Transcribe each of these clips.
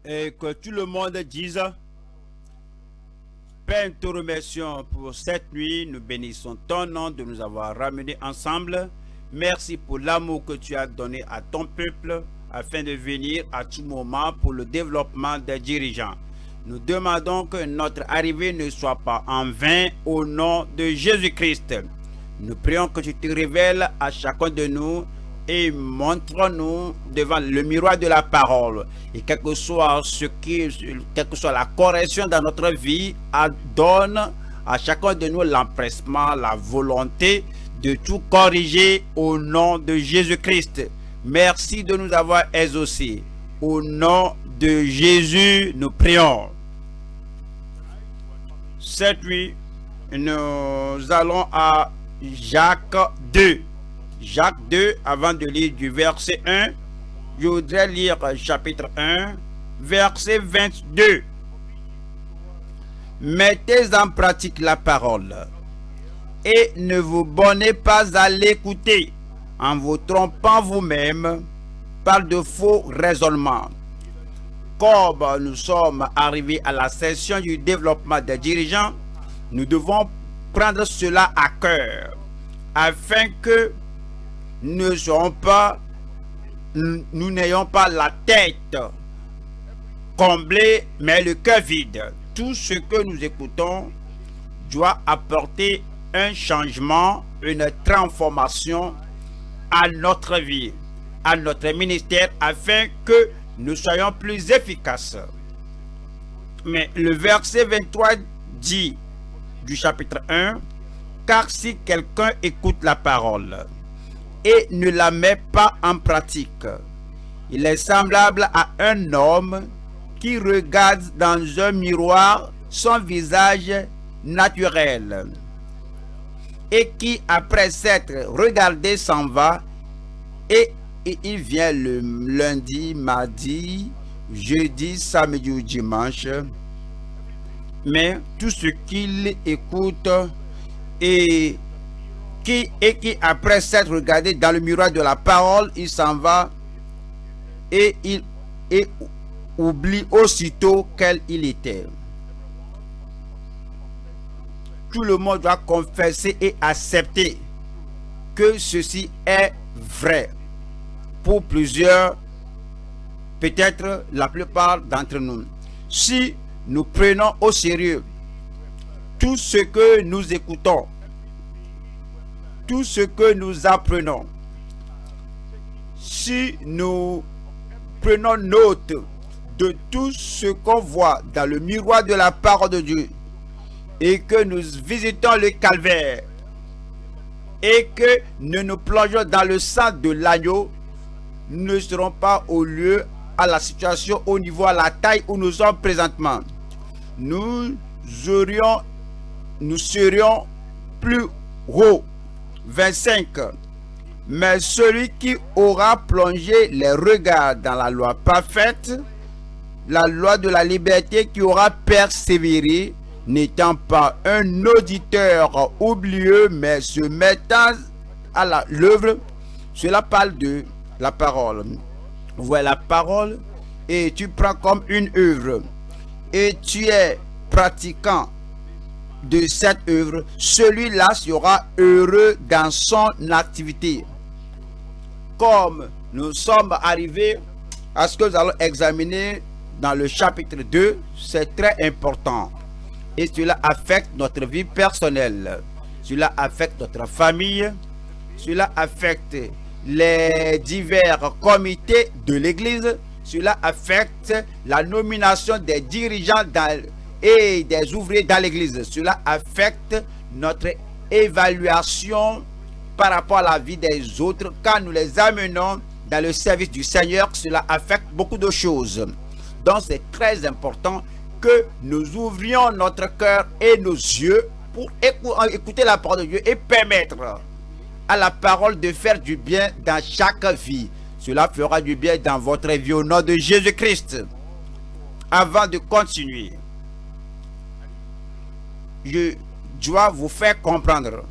Et que tout le monde dise: Père, nous te remercions pour cette nuit. Nous bénissons ton nom de nous avoir ramenés ensemble. Merci pour l'amour que tu as donné à ton peuple afin de venir à tout moment pour le développement des dirigeants. Nous demandons que notre arrivée ne soit pas en vain au nom de Jésus-Christ. Nous prions que tu te révèles à chacun de nous et montre-nous devant le miroir de la parole. Et quel que soit la correction dans notre vie, donne à chacun de nous l'empressement, la volonté de tout corriger au nom de Jésus-Christ. Merci de nous avoir exaucés. Au nom de Jésus, nous prions. Cette nuit, nous allons à Jacques 2. Jacques 2, avant de lire du verset 1, je voudrais lire chapitre 1, verset 22. Mettez en pratique la parole et ne vous bornez pas à l'écouter en vous trompant vous-même par de faux raisonnements. Comme nous sommes arrivés à la session du développement des dirigeants, nous devons prendre cela à cœur afin que nous n'ayons pas la tête comblée mais le cœur vide. Tout ce que nous écoutons doit apporter un changement, une transformation à notre vie, à notre ministère, afin que nous soyons plus efficaces. Mais le verset 23 dit du chapitre 1, « Car si quelqu'un écoute la parole et ne la met pas en pratique, il est semblable à un homme qui regarde dans un miroir son visage naturel et qui, après s'être regardé, s'en va et il vient le lundi, mardi, jeudi, samedi ou dimanche. Mais tout ce qu'il écoute et qui après s'être regardé dans le miroir de la parole, il s'en va et il oublie aussitôt quel il était. » Tout le monde doit confesser et accepter que ceci est vrai. Pour plusieurs, peut-être la plupart d'entre nous. Si nous prenons au sérieux tout ce que nous écoutons, tout ce que nous apprenons, si nous prenons note de tout ce qu'on voit dans le miroir de la parole de Dieu, et que nous visitons le calvaire, et que nous nous plongeons dans le sang de l'agneau, nous ne serons pas au lieu, à la situation, au niveau, à la taille où nous sommes présentement. Nous serions plus haut. 25. Mais celui qui aura plongé les regards dans la loi parfaite, la loi de la liberté, qui aura persévéré, n'étant pas un auditeur oublieux, mais se mettant à l'œuvre. Cela parle de la parole. Voilà la parole, et tu prends comme une œuvre, et tu es pratiquant de cette œuvre, celui-là sera heureux dans son activité. Comme nous sommes arrivés à ce que nous allons examiner dans le chapitre 2, c'est très important. Et cela affecte notre vie personnelle, cela affecte notre famille, cela affecte les divers comités de l'Église, cela affecte la nomination des dirigeants et des ouvriers dans l'Église, cela affecte notre évaluation par rapport à la vie des autres quand nous les amenons dans le service du Seigneur. Cela affecte beaucoup de choses. Donc c'est très important que nous ouvrions notre cœur et nos yeux pour écouter la parole de Dieu et permettre à la parole de faire du bien dans chaque vie. Cela fera du bien dans votre vie au nom de Jésus-Christ. Avant de continuer, je dois vous faire comprendre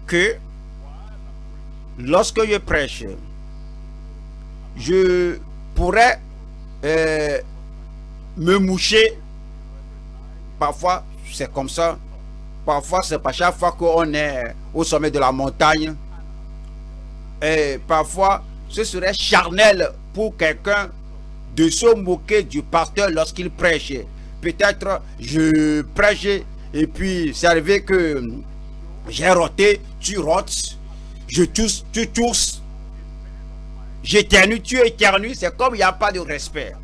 que lorsque je prêche, je pourrais me moucher. Parfois, c'est comme ça. Parfois, c'est pas chaque fois qu'on est au sommet de la montagne. Et parfois, ce serait charnel pour quelqu'un de se moquer du pasteur lorsqu'il prêche. Peut-être je prêche et puis c'est arrivé que j'ai roté, tu rotes, je tousse, tu tousses, j'éternue, tu éternues. C'est comme il n'y a pas de respect.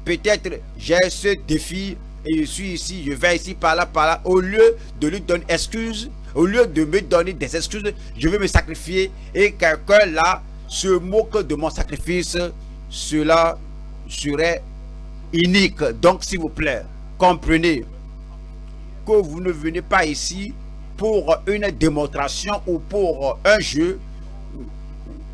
Peut-être j'ai ce défi et je suis ici, je vais ici, par là. Au lieu de lui donner excuse, au lieu de me donner des excuses, je vais me sacrifier et quelqu'un là se moque de mon sacrifice. Cela serait unique. Donc s'il vous plaît, comprenez que vous ne venez pas ici pour une démonstration ou pour un jeu.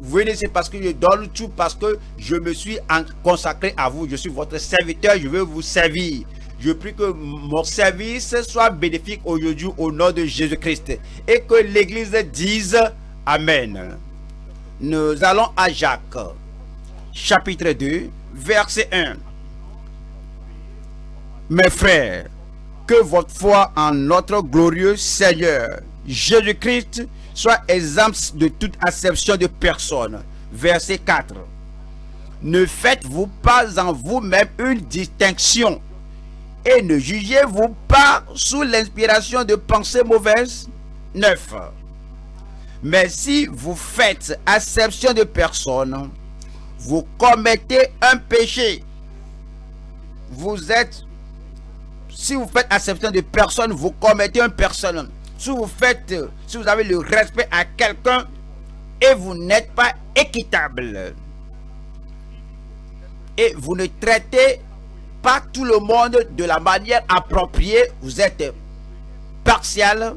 Vous venez, c'est parce que je donne tout, parce que je me suis consacré à vous. Je suis votre serviteur, je veux vous servir. Je prie que mon service soit bénéfique aujourd'hui au nom de Jésus-Christ et que l'Église dise Amen. Nous allons à Jacques, chapitre 2, verset 1. Mes frères, que votre foi en notre glorieux Seigneur Jésus-Christ soit exempte de toute acception de personne. Verset 4. Ne faites-vous pas en vous-même une distinction et ne jugez-vous pas sous l'inspiration de pensées mauvaises. 9. Mais si vous faites acception de personne, vous commettez un péché. Si vous faites acception de personne, vous commettez un péché. Si vous avez le respect à quelqu'un et vous n'êtes pas équitable et vous ne traitez pas tout le monde de la manière appropriée, vous êtes partial,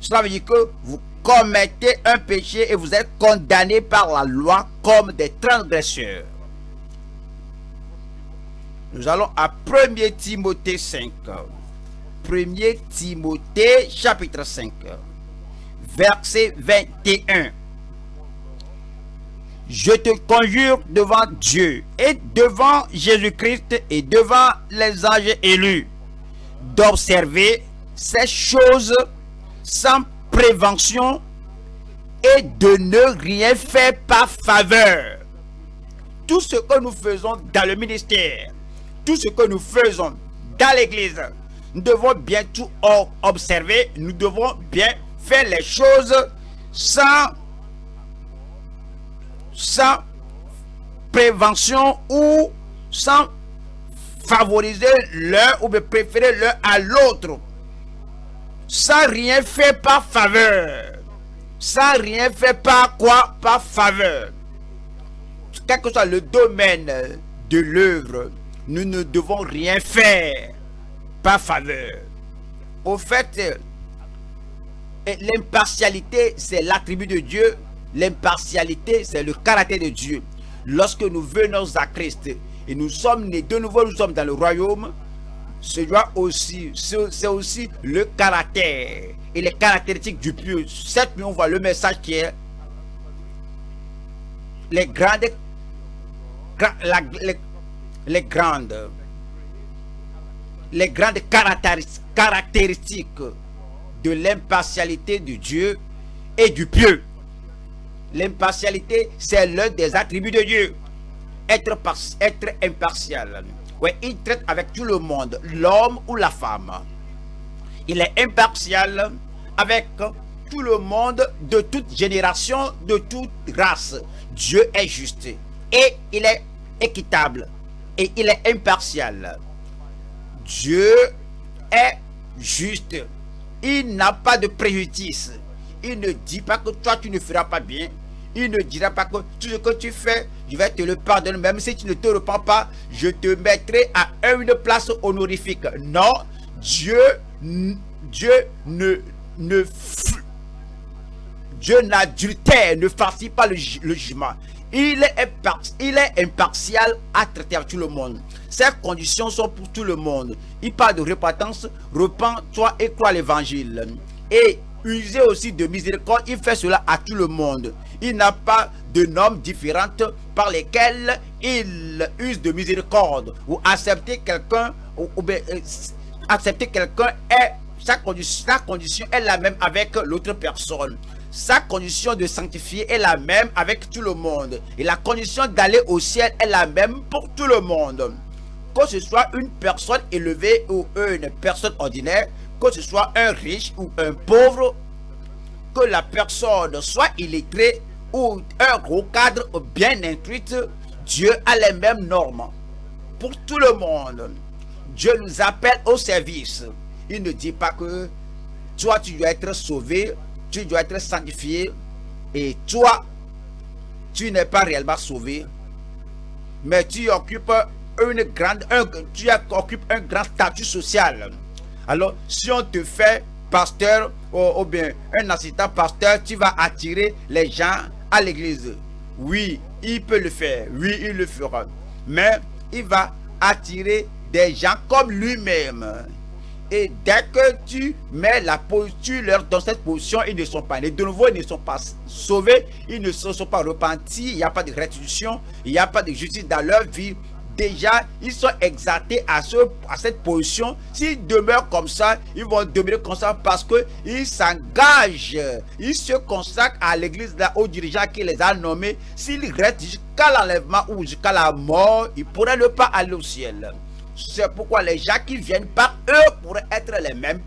cela veut dire que vous commettez un péché et vous êtes condamné par la loi comme des transgresseurs. Nous allons à 1 Timothée 5. 1 Timothée chapitre 5, verset 21. Je te conjure devant Dieu et devant Jésus-Christ et devant les anges élus d'observer ces choses sans prévention et de ne rien faire par faveur. Tout ce que nous faisons dans le ministère, tout ce que nous faisons dans l'église, nous devons bien tout observer, nous devons bien faire les choses sans prévention ou sans favoriser l'un ou préférer l'un à l'autre, sans rien faire par faveur. Sans rien faire par quoi? Par faveur. Quel que soit le domaine de l'œuvre, nous ne devons rien faire par faveur. Au fait, l'impartialité, c'est l'attribut de Dieu. L'impartialité, c'est le caractère de Dieu. Lorsque nous venons à Christ et nous sommes nés de nouveau, nous sommes dans le royaume, c'est aussi le caractère et les caractéristiques du pieux. Cette nuit, on voit le message qui est les grandes caractéristiques de l'impartialité de Dieu et du pieux. L'impartialité, c'est l'un des attributs de Dieu. Être impartial. Ouais, il traite avec tout le monde, l'homme ou la femme. Il est impartial avec tout le monde, de toute génération, de toute race. Dieu est juste et il est équitable et il est impartial. Dieu est juste. Il n'a pas de préjudice. Il ne dit pas que toi tu ne feras pas bien. Il ne dira pas que tout ce que tu fais, je vais te le pardonner. Même si tu ne te repens pas, je te mettrai à une place honorifique. Non, Dieu n'adultère, ne farcit pas le jugement. Il est impartial à traiter avec tout le monde. Ces conditions sont pour tout le monde. Il parle de repentance, repens-toi et crois l'évangile. Et user aussi de miséricorde, il fait cela à tout le monde. Il n'a pas de normes différentes par lesquelles il use de miséricorde ou accepter quelqu'un ou bien accepter quelqu'un est sa condition est la même avec l'autre personne. Sa condition de sanctifier est la même avec tout le monde. Et la condition d'aller au ciel est la même pour tout le monde. Que ce soit une personne élevée ou une personne ordinaire, que ce soit un riche ou un pauvre, que la personne soit illettrée ou un gros cadre bien instruite, Dieu a les mêmes normes pour tout le monde. Dieu nous appelle au service. Il ne dit pas que toi tu dois être sauvé, tu dois être sanctifié et toi tu n'es pas réellement sauvé, mais tu occupes un grand statut social. Alors si on te fait pasteur ou bien un assistant pasteur, tu vas attirer les gens à l'église. Oui, il peut le faire, oui, il le fera, mais il va attirer des gens comme lui-même. Et dès que tu mets la posture dans cette position, ils ne sont pas nés de nouveau, ils ne sont pas sauvés, ils ne se sont pas repentis, il n'y a pas de restitution, il n'y a pas de justice dans leur vie. Déjà, ils sont exaltés à cette position. S'ils demeurent comme ça, ils vont demeurer comme ça parce qu'ils s'engagent, ils se consacrent à l'église, aux dirigeants qui les a nommés. S'ils restent jusqu'à l'enlèvement ou jusqu'à la mort, ils pourraient ne pas aller au ciel. C'est pourquoi les gens qui viennent par eux pourraient être les mêmes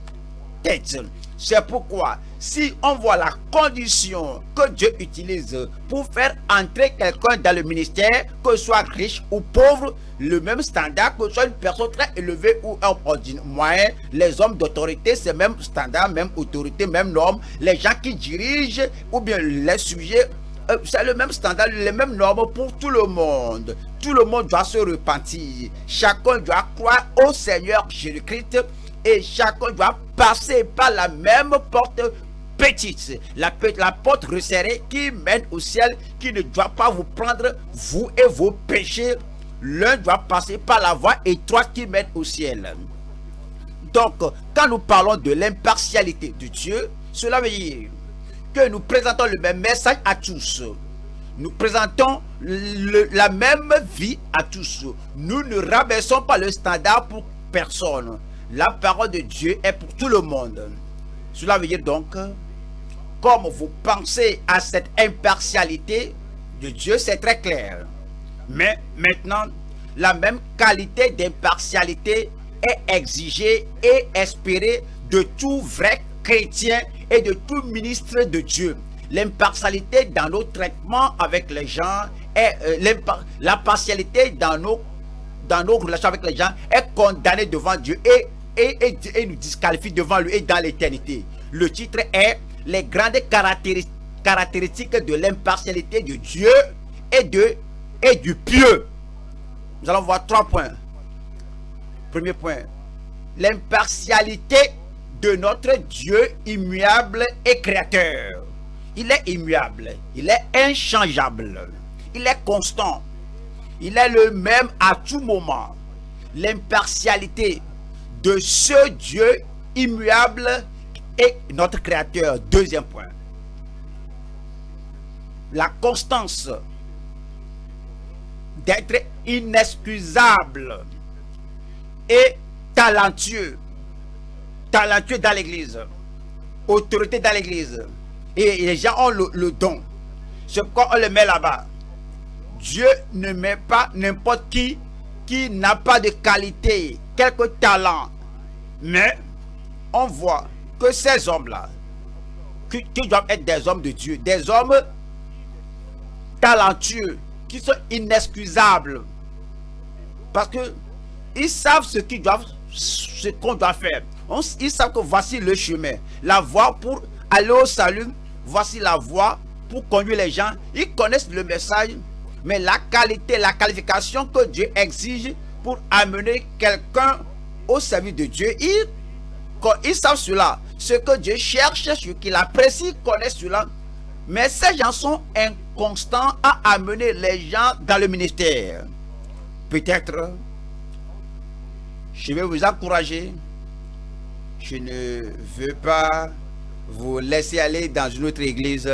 têtes. C'est pourquoi si on voit la condition que Dieu utilise pour faire entrer quelqu'un dans le ministère, que ce soit riche ou pauvre, le même standard, que ce soit une personne très élevée ou un ordinaire moyen, les hommes d'autorité, c'est même standard, même autorité, même norme. Les gens qui dirigent ou bien les sujets, c'est le même standard, les mêmes normes pour tout le monde. Tout le monde doit se repentir. Chacun doit croire au Seigneur Jésus-Christ et chacun doit passer par la même porte petite, la porte resserrée qui mène au ciel, qui ne doit pas vous prendre, vous et vos péchés. L'un doit passer par la voie étroite qui mène au ciel. Donc, quand nous parlons de l'impartialité de Dieu, cela veut dire que nous présentons le même message à tous. Nous présentons la même vie à tous. Nous ne rabaissons pas le standard pour personne. La parole de Dieu est pour tout le monde. Cela veut dire donc, comme vous pensez à cette impartialité de Dieu, c'est très clair. Mais maintenant, la même qualité d'impartialité est exigée et espérée de tout vrai chrétien et de tout ministre de Dieu. L'impartialité dans nos traitements avec les gens, la partialité dans nos relations avec les gens est condamnée devant Dieu et nous disqualifie devant lui et dans l'éternité. Le titre est les grandes caractéristiques de l'impartialité de Dieu et du pieux. Nous allons voir 3 points. Premier point, l'impartialité de notre Dieu immuable et créateur. Il est immuable, il est inchangeable, il est constant, il est le même à tout moment. L'impartialité de ce Dieu immuable et notre créateur. Deuxième point, la constance d'être inexcusable et talentueux dans l'église, autorité dans l'église, et les gens ont le don. C'est pourquoi on le met là-bas. Dieu ne met pas n'importe qui n'a pas de qualité, quelques talents, mais on voit que ces hommes-là, qui doivent être des hommes de Dieu, des hommes talentueux, qui sont inexcusables, parce que ils savent ce qu'on doit faire. Ils savent que voici le chemin, la voie pour aller au salut, voici la voie pour conduire les gens. Ils connaissent le message, mais la qualité, la qualification que Dieu exige pour amener quelqu'un au service de Dieu, ils savent cela. Ce que Dieu cherche, ce qu'il apprécie, ils connaissent cela. Mais ces gens sont inconstants à amener les gens dans le ministère. Peut-être, je vais vous encourager. Je ne veux pas vous laisser aller dans une autre église.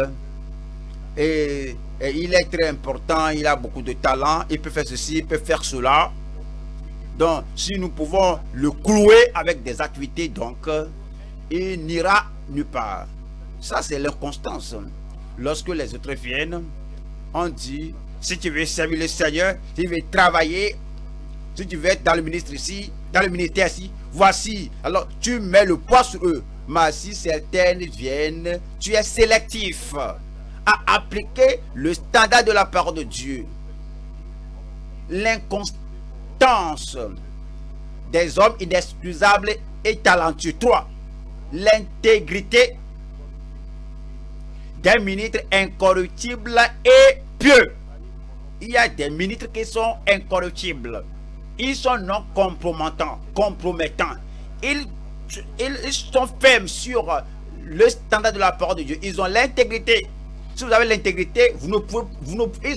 et il est très important, il a beaucoup de talent, il peut faire ceci, il peut faire cela. Donc, si nous pouvons le clouer avec des activités, donc, il n'ira nulle part. Ça, c'est l'inconstance. Lorsque les autres viennent, on dit, si tu veux servir le Seigneur, si tu veux travailler, si tu veux être dans le ministère ici, dans le ministère ici, voici. Alors, tu mets le poids sur eux. Mais si certaines viennent, tu es sélectif à appliquer le standard de la parole de Dieu. L'inconstance des hommes inexcusables et talentueux. 3. L'intégrité des ministres incorruptibles et pieux. Il y a des ministres qui sont incorruptibles. Ils sont non compromettants. Ils sont fermes sur le standard de la parole de Dieu. Ils ont l'intégrité. Si vous avez l'intégrité, ils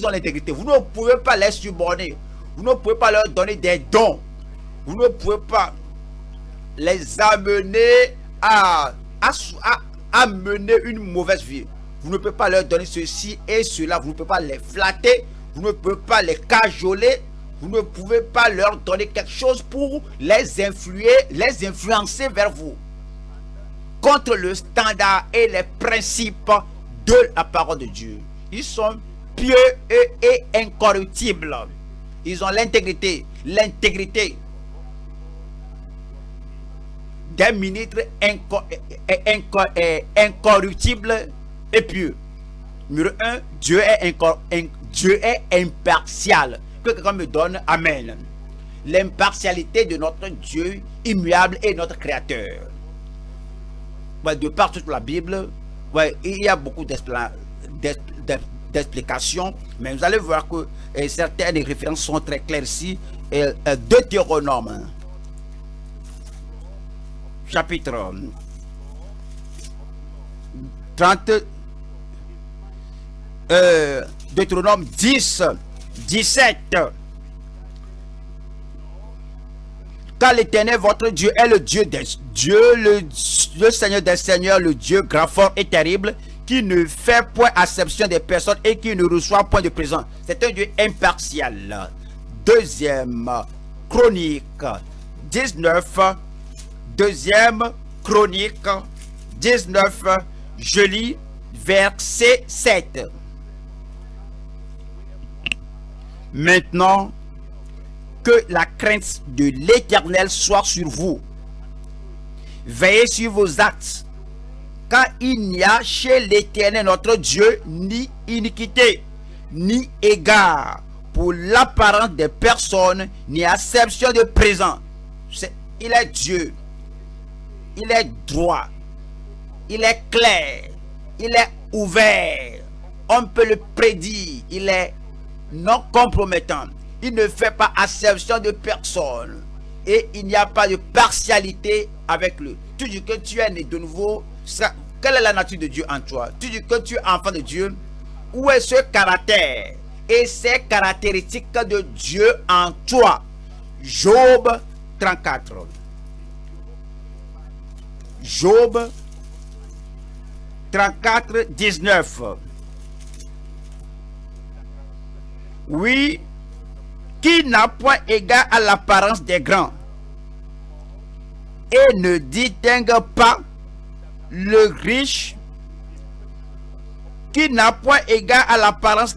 ont l'intégrité. Vous ne pouvez pas les suborner. Vous ne pouvez pas leur donner des dons. Vous ne pouvez pas les amener à mener une mauvaise vie. Vous ne pouvez pas leur donner ceci et cela. Vous ne pouvez pas les flatter. Vous ne pouvez pas les cajoler. Vous ne pouvez pas leur donner quelque chose pour les influencer vers vous. Contre le standard et les principes de la parole de Dieu. Ils sont pieux et incorruptibles. Ils ont l'intégrité. L'intégrité des ministres incorruptibles et pieux. Numéro 1, Dieu est impartial. Que quelqu'un me donne Amen. L'impartialité de notre Dieu immuable et notre Créateur. Ouais, de par toute la Bible, ouais, il y a beaucoup d'explications, mais vous allez voir que certaines références sont très claires ici. Deutéronome, chapitre 30, Deutéronome 10, 17. Car l'Éternel votre Dieu est le Dieu des dieux, le Seigneur des seigneurs, le Dieu grand, fort et terrible, qui ne fait point acception des personnes et qui ne reçoit point de présent. C'est un Dieu impartial. Deuxième Chronique 19. Deuxième Chronique 19. Je lis verset 7. Maintenant, que la crainte de l'Éternel soit sur vous. Veillez sur vos actes, car il n'y a chez l'Éternel notre Dieu ni iniquité, ni égard pour l'apparence des personnes, ni acception de présent. Il est Dieu, il est droit, il est clair, il est ouvert, on peut le prédire, il est non compromettant. Il ne fait pas acception de personne. Et il n'y a pas de partialité avec lui. Tu dis que tu es né de nouveau. Quelle est la nature de Dieu en toi? Tu dis que tu es enfant de Dieu. Où est ce caractère et ces caractéristiques de Dieu en toi? Job 34. Job 34, 19. Oui, qui n'a point égard à l'apparence des grands et ne distingue pas le riche, qui n'a point égard à l'apparence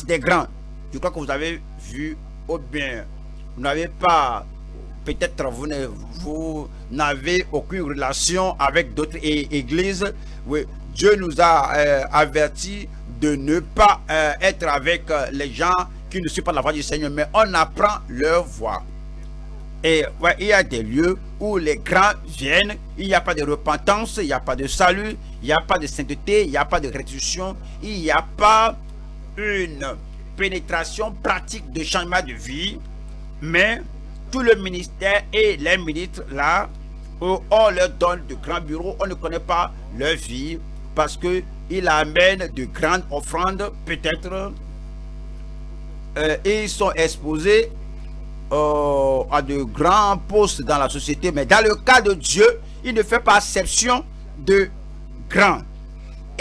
des grands. Je crois que vous avez vu, ou bien vous n'avez pas, peut-être vous n'avez aucune relation avec d'autres églises. Oui, Dieu nous a avertis de ne pas être avec les gens qui ne suivent pas la voie du Seigneur, mais on apprend leur voie. Et ouais, il y a des lieux où les grands viennent, il n'y a pas de repentance, il n'y a pas de salut, il n'y a pas de sainteté, il n'y a pas de restitution, il n'y a pas une pénétration pratique de changement de vie, mais tout le ministère et les ministres là, on leur donne de grands bureaux, on ne connaît pas leur vie, parce qu'ils amènent de grandes offrandes, peut-être, et ils sont exposés à de grands postes dans la société. Mais dans le cas de Dieu, il ne fait pas exception de grands.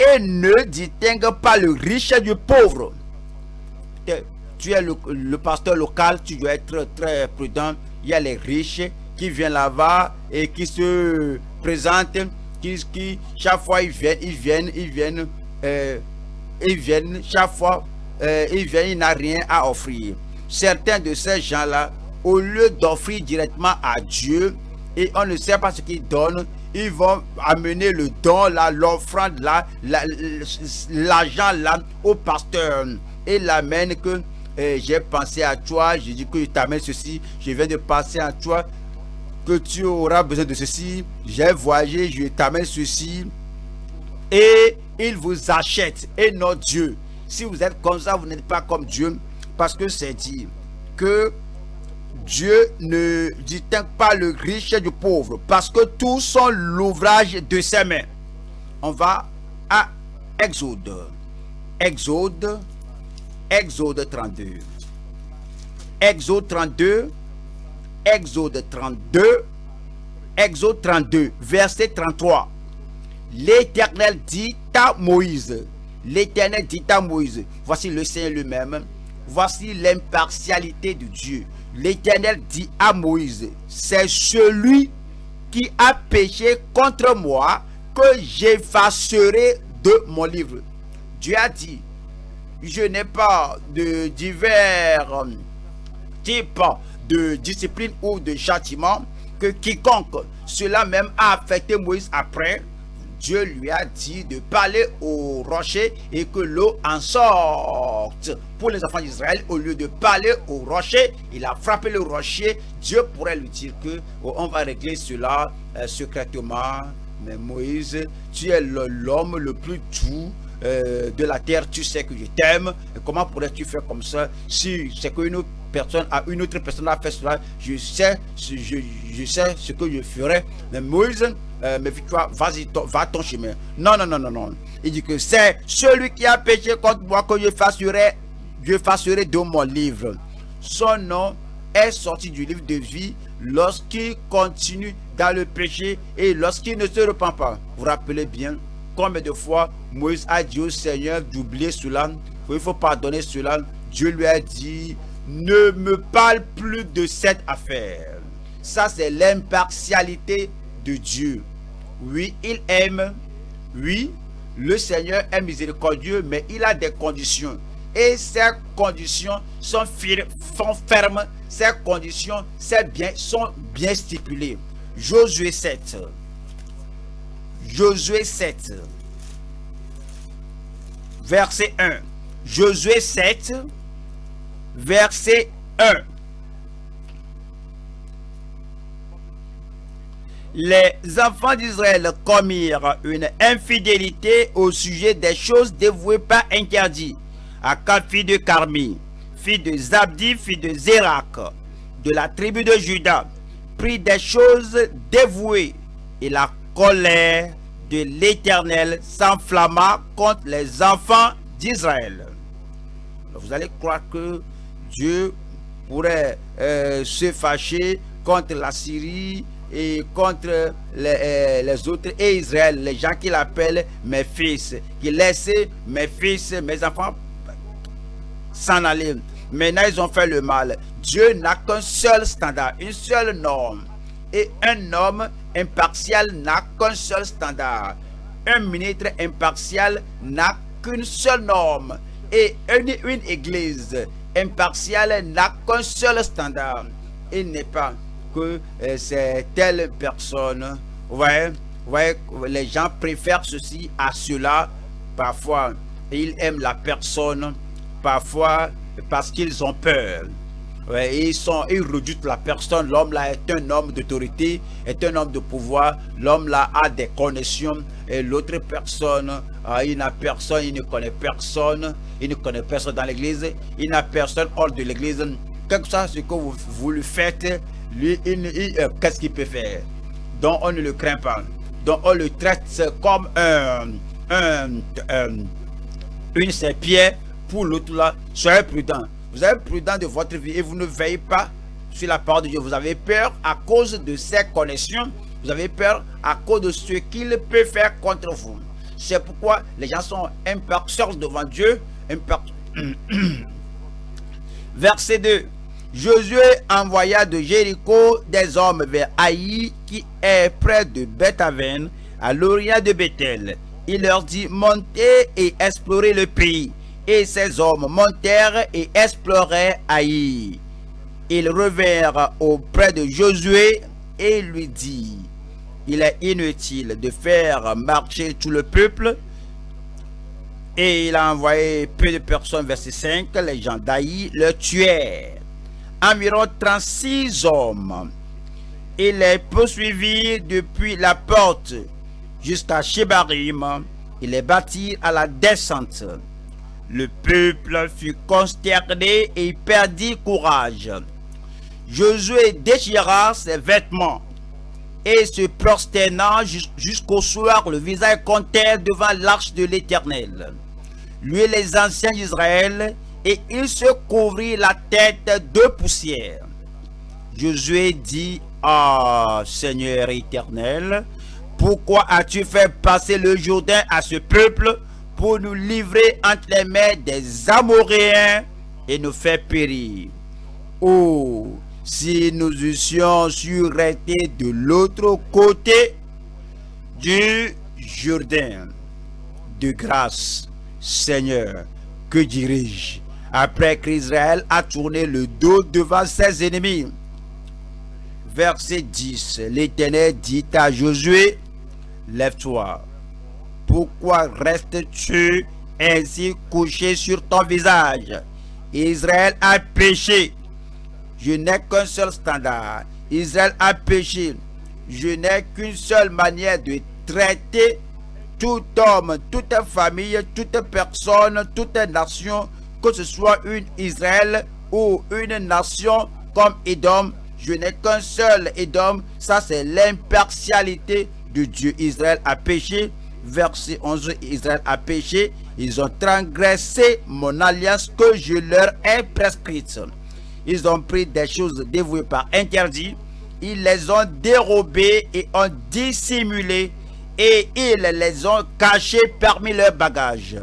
et ne distingue pas le riche du pauvre. Tu es le pasteur local, tu dois être très prudent. Il y a les riches qui viennent là-bas et qui se présentent, qui chaque fois ils viennent, chaque fois ils viennent, il n'a rien à offrir. Certains de ces gens-là, au lieu d'offrir directement à Dieu, et on ne sait pas ce qu'ils donnent, ils vont amener le don là, l'offrande là, l'argent là au pasteur et l'amène que j'ai pensé à toi, je dis que je t'amène ceci, je viens de penser à toi, que tu auras besoin de ceci, j'ai voyagé, je t'amène ceci, et il vous achète, et non Dieu. Si vous êtes comme ça, vous n'êtes pas comme Dieu, parce que c'est dit que Dieu ne distingue pas le riche du pauvre, parce que tous sont l'ouvrage de ses mains. On va à Exode 32. Exode 32, verset 33. L'Éternel dit à Moïse, voici le Seigneur lui-même, voici l'impartialité de Dieu. L'Éternel dit à Moïse, c'est celui qui a péché contre moi que j'effacerai de mon livre. Dieu a dit, je n'ai pas de divers types de discipline ou de châtiment que quiconque. Cela même a affecté Moïse après. Dieu lui a dit de parler au rocher et que l'eau en sorte. Pour les enfants d'Israël, au lieu de parler au rocher, il a frappé le rocher. Dieu pourrait lui dire que on va régler cela secrètement. Mais Moïse, tu es l'homme le plus doux de la terre, tu sais que je t'aime. Comment pourrais-tu faire comme ça? Si c'est qu'une autre personne a fait cela, je sais ce que je ferai. Mais Moïse, méfie-toi, vas-y, va ton chemin. Non. Il dit que c'est celui qui a péché contre moi que j'effacerai de mon livre. Son nom est sorti du livre de vie lorsqu'il continue dans le péché et lorsqu'il ne se repent pas. Vous vous rappelez bien combien de fois Moïse a dit au Seigneur d'oublier cela, qu'il faut pardonner cela. Dieu lui a dit, ne me parle plus de cette affaire. Ça, c'est l'impartialité de Dieu. Oui, il aime. Oui, le Seigneur est miséricordieux, mais il a des conditions. Et ces conditions sont fermes. Ces conditions sont bien stipulées. Josué 7, verset 1. Josué 7, verset 1. Les enfants d'Israël commirent une infidélité au sujet des choses dévouées pas interdites. Akan, fille de Carmi, fille de Zabdi, fille de Zérak, de la tribu de Juda, prit des choses dévouées, et la colère de l'Éternel s'enflamma contre les enfants d'Israël. Vous allez croire que Dieu pourrait se fâcher contre la Syrie et contre les autres et Israël, les gens qu'il appelle mes fils, qui laissaient mes fils, mes enfants s'en aller. Maintenant ils ont fait le mal. Dieu n'a qu'un seul standard, une seule norme, et un homme impartial n'a qu'un seul standard. Un ministre impartial n'a qu'une seule norme, et une église impartiale n'a qu'un seul standard. Il n'est pas que c'est telle personne. Vous voyez, les gens préfèrent ceci à cela. Parfois, ils aiment la personne, parfois parce qu'ils ont peur. Ouais, ils redoutent la personne. L'homme là est un homme d'autorité, est un homme de pouvoir. L'homme là a des connexions. Et l'autre personne, il n'a personne, il ne connaît personne. Il ne connaît personne dans l'église. Il n'a personne hors de l'église. Quelque chose ce que vous lui faites, lui, qu'est-ce qu'il peut faire? Donc on ne le craint pas. Donc on le traite comme une serpillère. Pour l'autre là, soyez prudent. Vous êtes prudent de votre vie et vous ne veillez pas sur la parole de Dieu. Vous avez peur à cause de ses connexions. Vous avez peur à cause de ce qu'il peut faire contre vous. C'est pourquoi les gens sont sortent devant Dieu. Verset 2. Josué envoya de Jéricho des hommes vers Haï, qui est près de Beth-Aven, à l'orient de Bethel. Il leur dit: montez et explorez le pays. Et ces hommes montèrent et explorèrent Haï. Ils revinrent auprès de Josué et lui dit: il est inutile de faire marcher tout le peuple. Et il a envoyé peu de personnes. Verset 5. Les gens d'Haï le tuèrent, environ 36 hommes. Il les poursuivit depuis la porte jusqu'à Shebarim. Il les battit à la descente. Le peuple fut consterné et perdit courage. Josué déchira ses vêtements et se prosternant jusqu'au soir, le visage contre terre devant l'arche de l'Éternel, lui et les anciens d'Israël, et il se couvrit la tête de poussière. Josué dit: ah, Seigneur éternel, pourquoi as-tu fait passer le Jourdain à ce peuple pour nous livrer entre les mains des Amoréens et nous faire périr? Oh, si nous eussions été de l'autre côté du Jourdain. De grâce, Seigneur, que dirai-je après qu'Israël a tourné le dos devant ses ennemis? Verset 10. L'Éternel dit à Josué: lève-toi. Pourquoi restes-tu ainsi couché sur ton visage? Israël a péché. Je n'ai qu'un seul standard. Israël a péché. Je n'ai qu'une seule manière de traiter tout homme, toute famille, toute personne, toute nation, que ce soit une Israël ou une nation comme Édom. Je n'ai qu'un seul Édom. Ça, c'est l'impartialité de Dieu. Israël a péché. Verset 11. Israël a péché. Ils ont transgressé mon alliance que je leur ai prescrite. Ils ont pris des choses dévouées par interdit. Ils les ont dérobées et ont dissimulé, et ils les ont cachées parmi leurs bagages.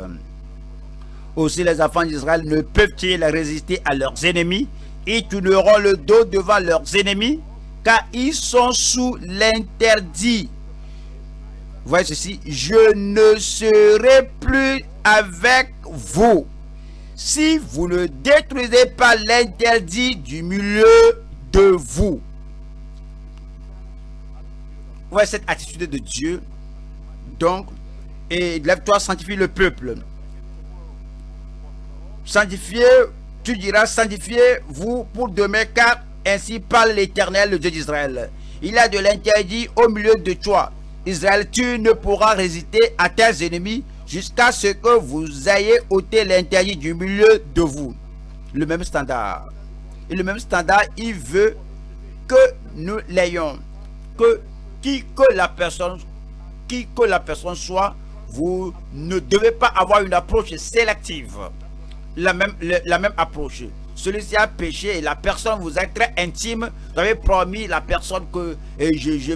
Aussi les enfants d'Israël ne peuvent-ils résister à leurs ennemis? Ils tourneront le dos devant leurs ennemis, car ils sont sous l'interdit. Voyez ceci: je ne serai plus avec vous si vous ne détruisez pas l'interdit du milieu de vous. Vous voyez cette attitude de Dieu. Donc, et lève-toi, sanctifie le peuple. Sanctifiez, tu diras: sanctifiez-vous pour demain, car ainsi parle l'Éternel, le Dieu d'Israël. Il y a de l'interdit au milieu de toi, Israël. Tu ne pourras résister à tes ennemis jusqu'à ce que vous ayez ôté l'interdit du milieu de vous. Le même standard. Et le même standard, il veut que nous l'ayons. Qui que la personne soit, vous ne devez pas avoir une approche sélective. La même approche. Celui-ci a péché et la personne vous est très intime. Vous avez promis la personne que je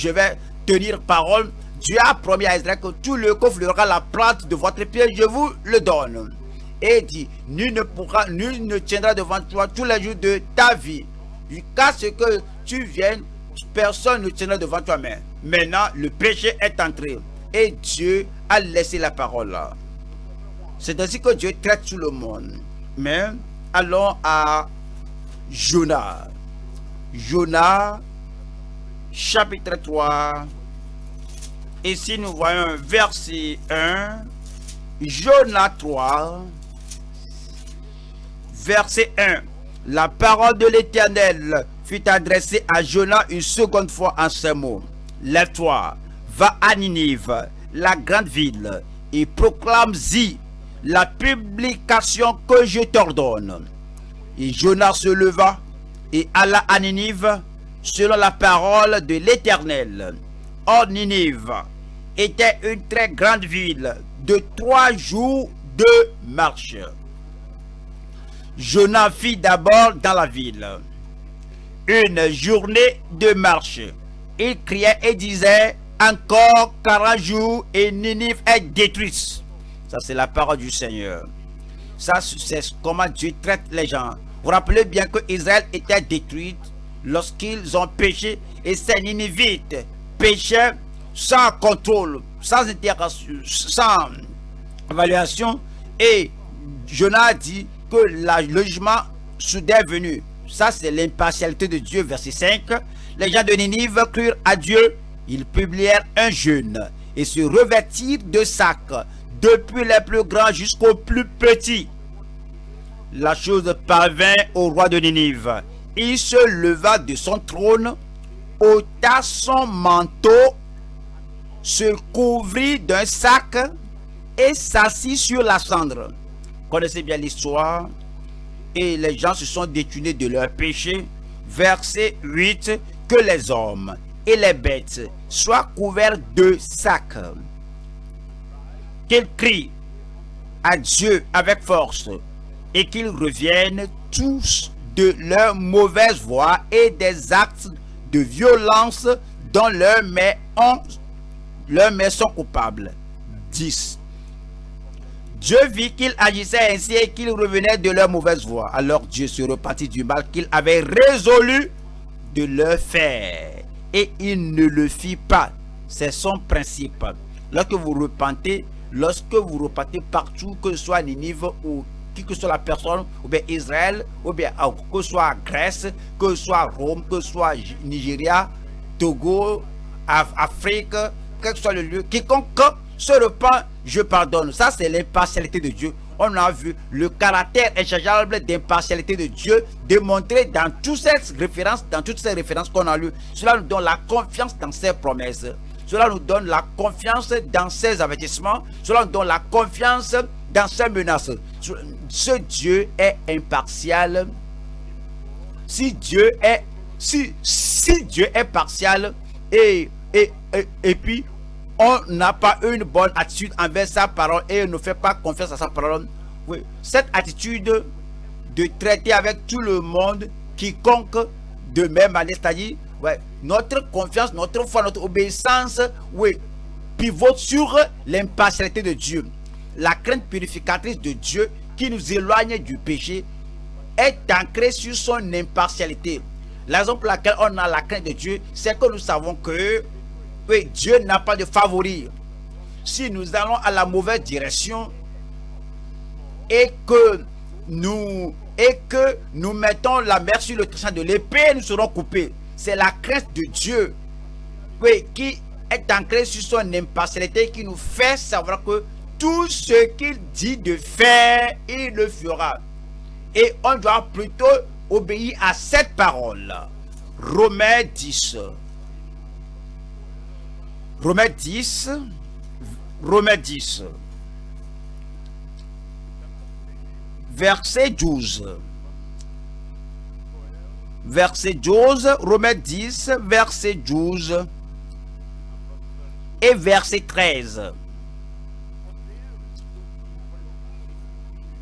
vais tenir parole. Dieu a promis à Israël que tout le coffrera la plante de votre pied, je vous le donne. Et dit: nul ne tiendra devant toi tous les jours de ta vie. Jusqu'à ce que tu viennes, personne ne tiendra devant toi. Mais maintenant, le péché est entré et Dieu a laissé la parole là. C'est ainsi que Dieu traite tout le monde. Mais allons à Jonas. Jonas, chapitre 3. Ici, nous voyons verset 1. Jonas 3, verset 1. La parole de l'Éternel fut adressée à Jonas une seconde fois en ces mots: lève-toi, va à Ninive, la grande ville, et proclame-y la publication que je t'ordonne. Et Jonas se leva et alla à Ninive selon la parole de l'Éternel. Or Ninive était une très grande ville de 3 jours de marche. Jonas fit d'abord dans la ville une journée de marche. Il criait et disait: encore 40 jours et Ninive est détruite. Ça, c'est la parole du Seigneur. Ça, c'est comment Dieu traite les gens. Vous rappelez bien que Israël était détruite lorsqu'ils ont péché, et ces Ninivites péchaient sans contrôle, sans interaction, sans évaluation, et Jonas a dit que le jugement soudain est venu. Ça, c'est l'impartialité de Dieu. Verset 5. Les gens de Ninive crurent à Dieu. Ils publièrent un jeûne et se revêtirent de sacs, depuis les plus grands jusqu'aux plus petits. La chose parvint au roi de Ninive. Il se leva de son trône, ôta son manteau, se couvrit d'un sac et s'assit sur la cendre. Connaissez bien l'histoire. Et les gens se sont détournés de leur péché. Verset 8. Que les hommes et les bêtes soient couverts de sacs. Qu'ils crient à Dieu avec force et qu'ils reviennent tous de leur mauvaise voie et des actes de violence dont leurs mains sont coupables. 10. Dieu vit qu'ils agissaient ainsi et qu'ils revenaient de leur mauvaise voie. Alors Dieu se repentit du mal qu'il avait résolu de leur faire, et il ne le fit pas. C'est son principe. Lorsque vous repentez partout, que ce soit Ninive ou qui que soit la personne, ou bien Israël, ou bien que ce soit Grèce, que ce soit Rome, que ce soit Nigeria, Togo, Afrique, quel que soit le lieu, quiconque se repent, je pardonne. Ça, c'est l'impartialité de Dieu. On a vu le caractère inchangeable d'impartialité de Dieu démontré dans toutes ces références qu'on a lues. Cela nous donne la confiance dans ses promesses. Cela nous donne la confiance dans ses avertissements. Cela nous donne la confiance dans ses menaces. Ce Dieu est impartial. Si Dieu est partial et puis on n'a pas une bonne attitude envers sa parole et on ne fait pas confiance à sa parole. Oui, cette attitude de traiter avec tout le monde, quiconque de même manière, c'est-à-dire, ouais, notre confiance, notre foi, notre obéissance, oui, pivote sur l'impartialité de Dieu. La crainte purificatrice de Dieu qui nous éloigne du péché est ancrée sur son impartialité. La raison pour laquelle on a la crainte de Dieu, c'est que nous savons que oui, Dieu n'a pas de favoris. Si nous allons à la mauvaise direction et que nous mettons la mer sur le tranchant de l'épée, nous serons coupés. C'est la crainte de Dieu, oui, qui est ancrée sur son impartialité, qui nous fait savoir que tout ce qu'il dit de faire, il le fera. Et on doit plutôt obéir à cette parole. Romains 10. Romains 10, verset 12. Verset 12, Romains 10, verset 12 et verset 13.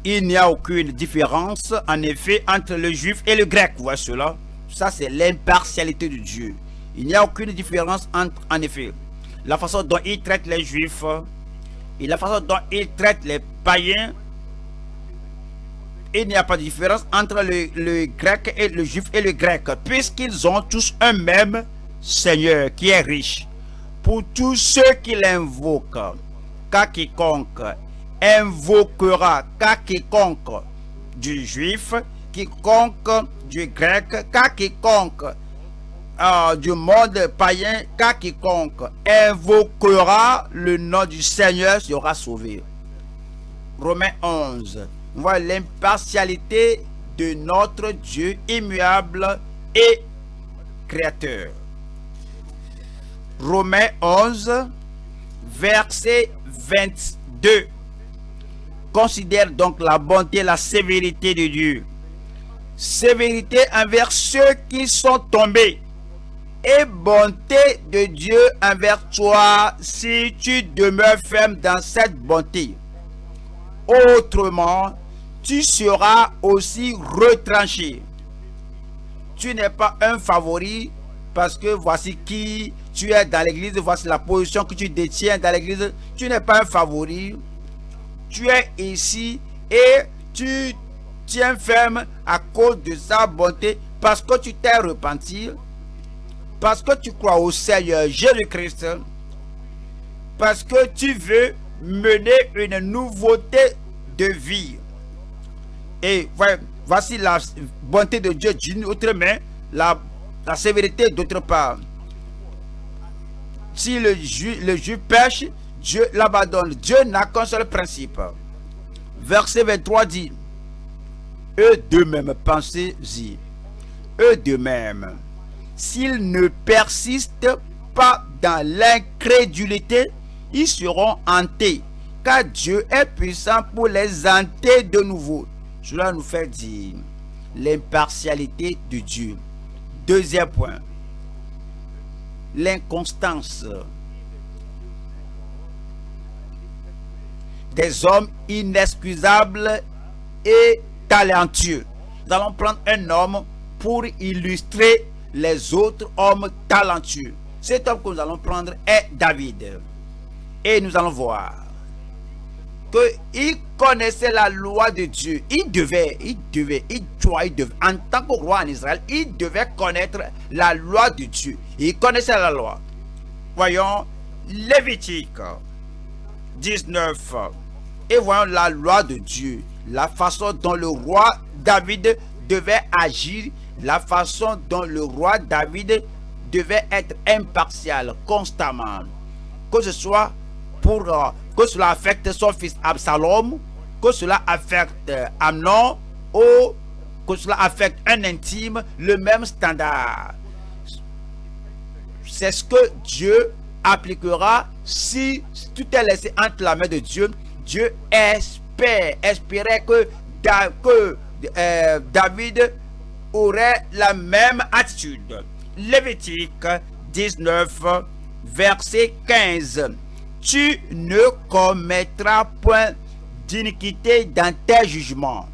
Il n'y a aucune différence, en effet, entre le juif et le grec. Vous voyez cela? Ça, c'est l'impartialité de Dieu. Il n'y a aucune différence entre, en effet, la façon dont il traite les juifs et la façon dont il traite les païens. Il n'y a pas de différence entre le grec et le juif et le grec, puisqu'ils ont tous un même Seigneur qui est riche pour tous ceux qui l'invoquent. Car quiconque invoquera, car quiconque du juif, quiconque du grec, car quiconque du monde païen, car quiconque invoquera le nom du Seigneur sera sauvé. Romains 11. On voit l'impartialité de notre Dieu immuable et créateur. Romains 11, verset 22. Considère donc la bonté et la sévérité de Dieu. Sévérité envers ceux qui sont tombés. Et bonté de Dieu envers toi si tu demeures ferme dans cette bonté. Autrement, tu seras aussi retranché. Tu n'es pas un favori parce que voici qui tu es dans l'église, voici la position que tu détiens dans l'église. Tu n'es pas un favori. Tu es ici et tu tiens ferme à cause de sa bonté, parce que tu t'es repenti, parce que tu crois au Seigneur Jésus-Christ, parce que tu veux mener une nouveauté de vie. Et voici la bonté de Dieu d'une autre main, la sévérité d'autre part. Si le juif pêche, Dieu l'abandonne. Dieu n'a qu'un seul principe. Verset 23 dit: eux d'eux-mêmes, pensez-y, eux d'eux-mêmes, s'ils ne persistent pas dans l'incrédulité, ils seront hantés, car Dieu est puissant pour les hanter de nouveau. Cela nous fait dire l'impartialité de Dieu. Deuxième point, l'inconstance des hommes inexcusables et talentueux. Nous allons prendre un homme pour illustrer les autres hommes talentueux. Cet homme que nous allons prendre est David. Et nous allons voir qu'il connaissait la loi de Dieu. Il devait, en tant que roi en Israël, il devait connaître la loi de Dieu. Il connaissait la loi. Voyons Lévitique 19. Et voyons la loi de Dieu. La façon dont le roi David devait agir. La façon dont le roi David devait être impartial constamment. Que ce soit pour que cela affecte son fils Absalom, que cela affecte Amnon, ou que cela affecte un intime, le même standard. C'est ce que Dieu appliquera si tout est laissé entre la main de Dieu. Dieu espérait que David aurait la même attitude. Lévitique 19, verset 15. Tu ne commettras point d'iniquité dans tes jugements.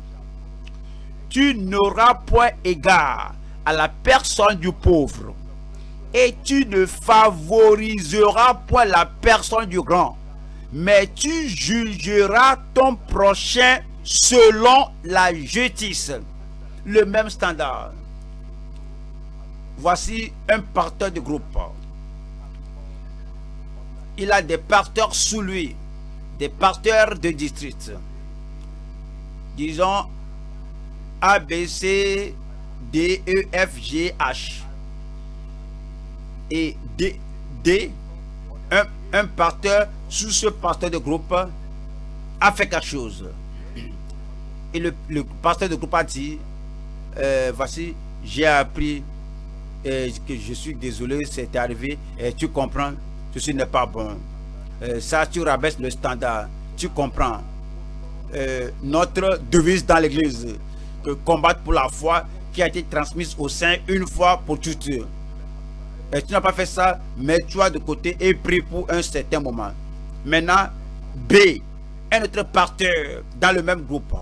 Tu n'auras point égard à la personne du pauvre. Et tu ne favoriseras point la personne du grand. Mais tu jugeras ton prochain selon la justice. Le même standard. Voici un pasteur de groupe. Il a des pasteurs sous lui, des pasteurs de district. Disons A, B, C, D, E, F, G, H. Et un pasteur sous ce pasteur de groupe a fait quelque chose. Et le pasteur de groupe a dit, voici, j'ai appris que je suis désolé, c'est arrivé, et tu comprends, ceci n'est pas bon. Ça, tu rabaisses le standard, tu comprends. Notre devise dans l'église, que combattre pour la foi qui a été transmise au sein une fois pour toutes. Et tu n'as pas fait ça, mets-toi de côté et prie pour un certain moment. Maintenant, B, un autre pasteur dans le même groupe,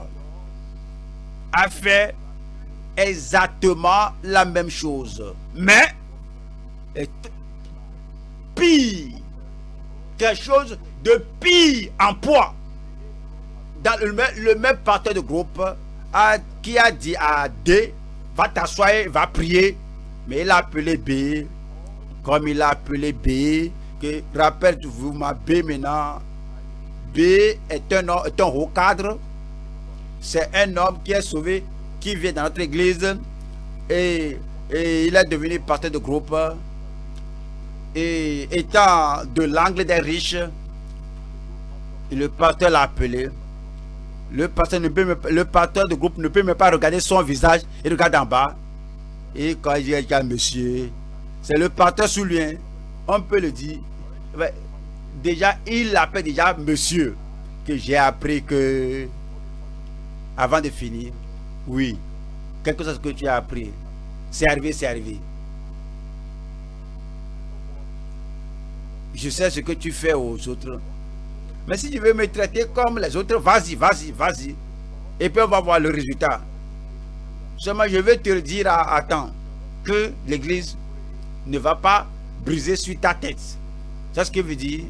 a fait exactement la même chose, mais pire, quelque chose de pire en poids. Dans le même pasteur de groupe qui a dit à D, va t'asseoir, va prier, mais il a appelé B, comme il a appelé B, que rappelle-vous ma B maintenant. B est un haut cadre, c'est un homme qui est sauvé, qui vient dans notre église, et il est devenu pasteur de groupe, et étant de l'angle des riches, le pasteur l'a appelé. Le pasteur de groupe ne peut même pas regarder son visage, il regarde en bas, et quand il dit à monsieur, c'est le pasteur sous lui, on peut le dire. Déjà, il l'appelle déjà monsieur, que j'ai appris que, avant de finir, oui, quelque chose que tu as appris, c'est arrivé, c'est arrivé. Je sais ce que tu fais aux autres, mais si tu veux me traiter comme les autres, vas-y, vas-y, vas-y, et puis on va voir le résultat. Seulement, je vais te le dire à temps, que l'église ne va pas briser sur ta tête. C'est ce que veut dire.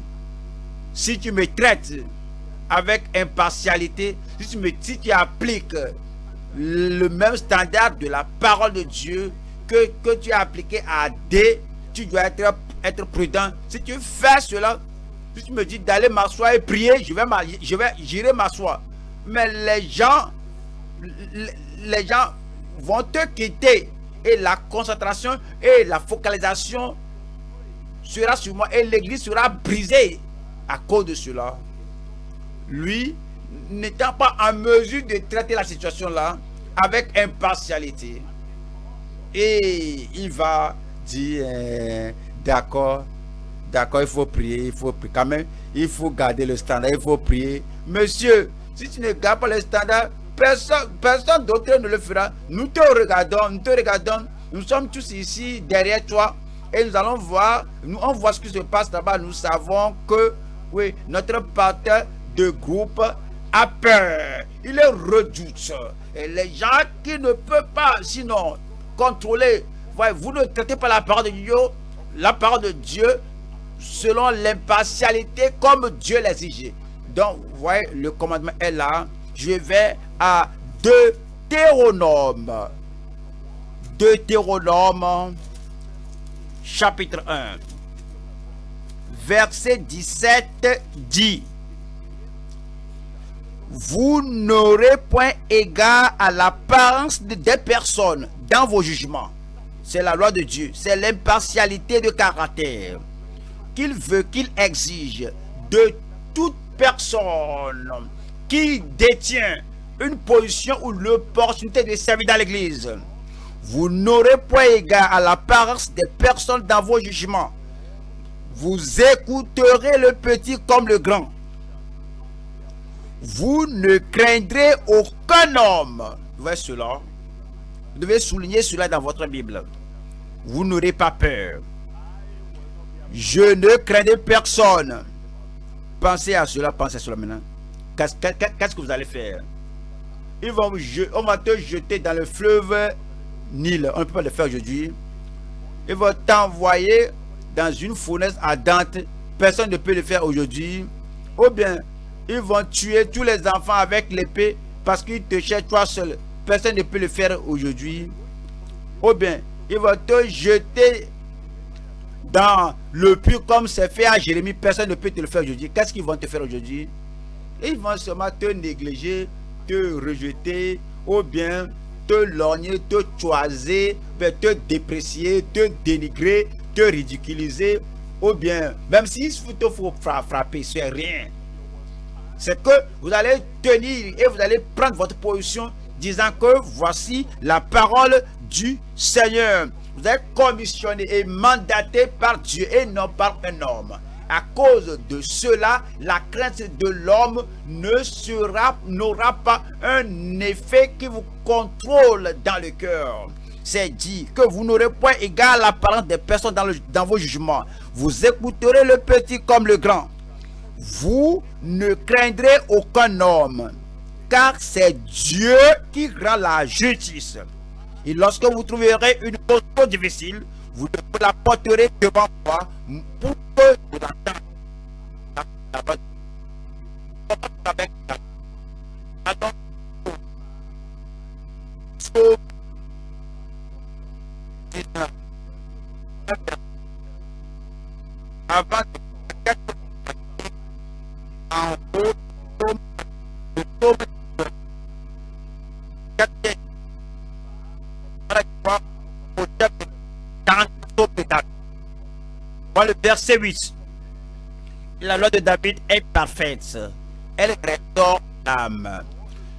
Si tu me traites avec impartialité, si tu appliques le même standard de la parole de Dieu que tu as appliqué à D, tu dois être prudent. Si tu fais cela, si tu me dis d'aller m'asseoir et prier, j'irai m'asseoir. Mais les gens vont te quitter et la concentration et la focalisation sera sur moi et l'église sera brisée à cause de cela. Lui, n'étant pas en mesure de traiter la situation là avec impartialité, et il va dire d'accord, il faut prier, quand même, il faut garder le standard, il faut prier. Monsieur, si tu ne gardes pas le standard, personne d'autre ne le fera. Nous te regardons, nous sommes tous ici derrière toi et nous allons voir, on voit ce qui se passe là-bas. Nous savons que oui, notre partenaire de groupe a peur, il le redoute. Et les gens qui ne peuvent pas sinon contrôler, vous ne traitez pas la parole de Dieu selon l'impartialité comme Dieu l'exige. Donc, vous voyez, le commandement est là. Je vais à Deutéronome. Deutéronome, chapitre 1. Verset 17 dit: vous n'aurez point égard à l'apparence des personnes dans vos jugements. C'est la loi de Dieu, c'est l'impartialité de caractère qu'il veut, qu'il exige de toute personne qui détient une position ou l'opportunité de servir dans l'église. Vous n'aurez point égard à l'apparence des personnes dans vos jugements. Vous écouterez le petit comme le grand. Vous ne craindrez aucun homme. Vous voyez cela? Vous devez souligner cela dans votre Bible. Vous n'aurez pas peur. Je ne craindrai personne. Pensez à cela maintenant. Qu'est-ce que vous allez faire? On va te jeter dans le fleuve Nil. On ne peut pas le faire aujourd'hui. Ils vont t'envoyer dans une fournaise ardente. Personne ne peut le faire aujourd'hui. Ou bien, ils vont tuer tous les enfants avec l'épée parce qu'ils te cherchent toi seul. Personne ne peut le faire aujourd'hui. Ou bien, ils vont te jeter dans le puits comme c'est fait à Jérémie. Personne ne peut te le faire aujourd'hui. Qu'est-ce qu'ils vont te faire aujourd'hui? Ils vont seulement te négliger, te rejeter, ou bien te lorgner, te choisir, te déprécier, te dénigrer, te ridiculiser, ou bien, même s'il te faut frapper, c'est rien. C'est que vous allez tenir et vous allez prendre votre position disant que voici la parole du Seigneur. Vous êtes commissionné et mandaté par Dieu et non par un homme. À cause de cela, la crainte de l'homme n'aura pas un effet qui vous contrôle dans le cœur. C'est dit que vous n'aurez point égard à l'apparence des personnes dans vos jugements. Vous écouterez le petit comme le grand. Vous ne craindrez aucun homme, car c'est Dieu qui rend la justice. Et lorsque vous trouverez une chose trop difficile, vous la porterez devant moi pour que je l'entende. Avant en haut, le verset 8. La loi de David est parfaite. Elle restaure l'âme.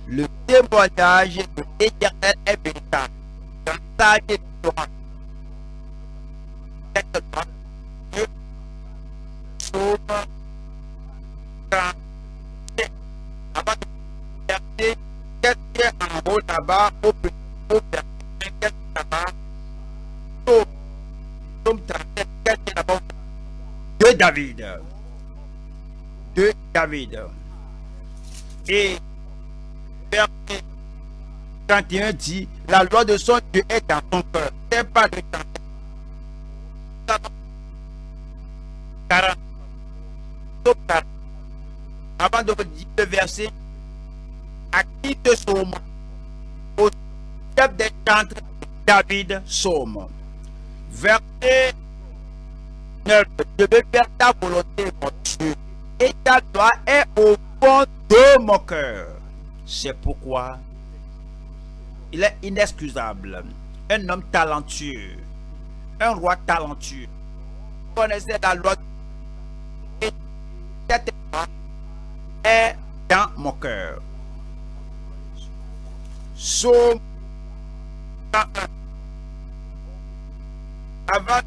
Le témoignage de l'Éternel est véritable. Dieu sauve. Avant de regarder qu'est-ce qui est en haut là-bas, au plus haut, qu'est-ce qui est là-bas, de David. De David. Et verset 31 dit, la loi de son Dieu est dans son cœur. C'est pas de temps. 40. Avant de dire le verset, à qui de psaume, au chef des chantres, David, psaume. Verset 9. Je veux faire ta volonté, mon Dieu, et ta loi est au fond de mon cœur. C'est pourquoi il est inexcusable. Un homme talentueux, un roi talentueux, connaissait la loi et cette loi est dans mon cœur. Psaume 101. Avant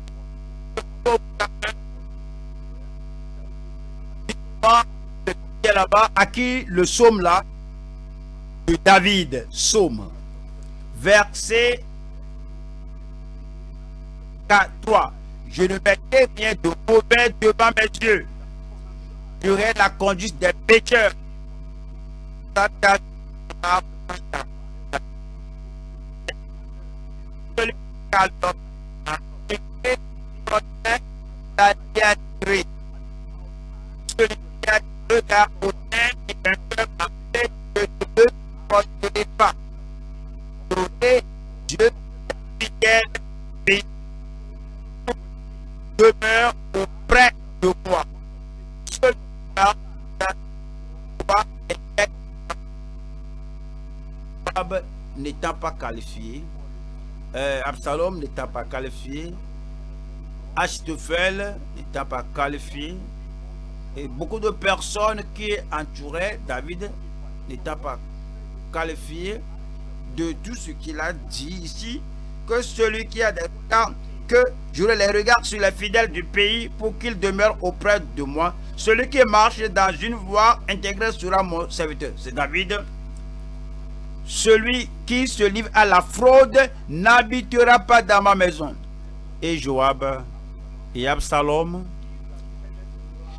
là-bas, à qui le psaume là de David, psaume, verset 3. Je ne mettrai rien de mauvais devant mes yeux. J'aurai la conduite des pécheurs. Celui qui a le regard au teint et un cœur parfait, je ne le pardonnerai pas. Dieu fidèle et demeure auprès de moi. Celui-là, n'étant pas qualifié, Absalom n'étant pas qualifié, Achitophel n'étant pas qualifié, et beaucoup de personnes qui entouraient David n'étant pas qualifiées de tout ce qu'il a dit ici, que celui qui a des temps, que je les regarde sur les fidèles du pays pour qu'ils demeurent auprès de moi. Celui qui marche dans une voie intégrée sera mon serviteur. C'est David. Celui qui se livre à la fraude n'habitera pas dans ma maison. Et Joab et Absalom.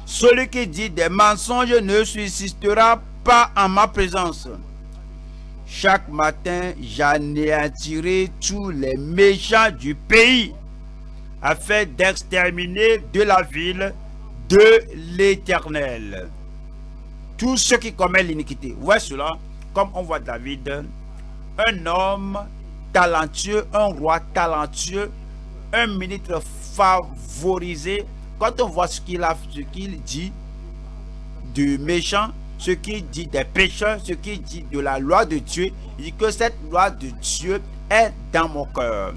Celui qui dit des mensonges ne subsistera pas en ma présence. Chaque matin, j'anéantirai tous les méchants du pays, afin d'exterminer de la ville de l'Éternel tous ceux qui commettent l'iniquité. Voici cela, comme on voit David, un homme talentueux, un roi talentueux, un ministre favorisé. Quand on voit ce qu'il dit du méchant, ce qu'il dit des pécheurs, ce qu'il dit de la loi de Dieu, il dit que cette loi de Dieu est dans mon cœur.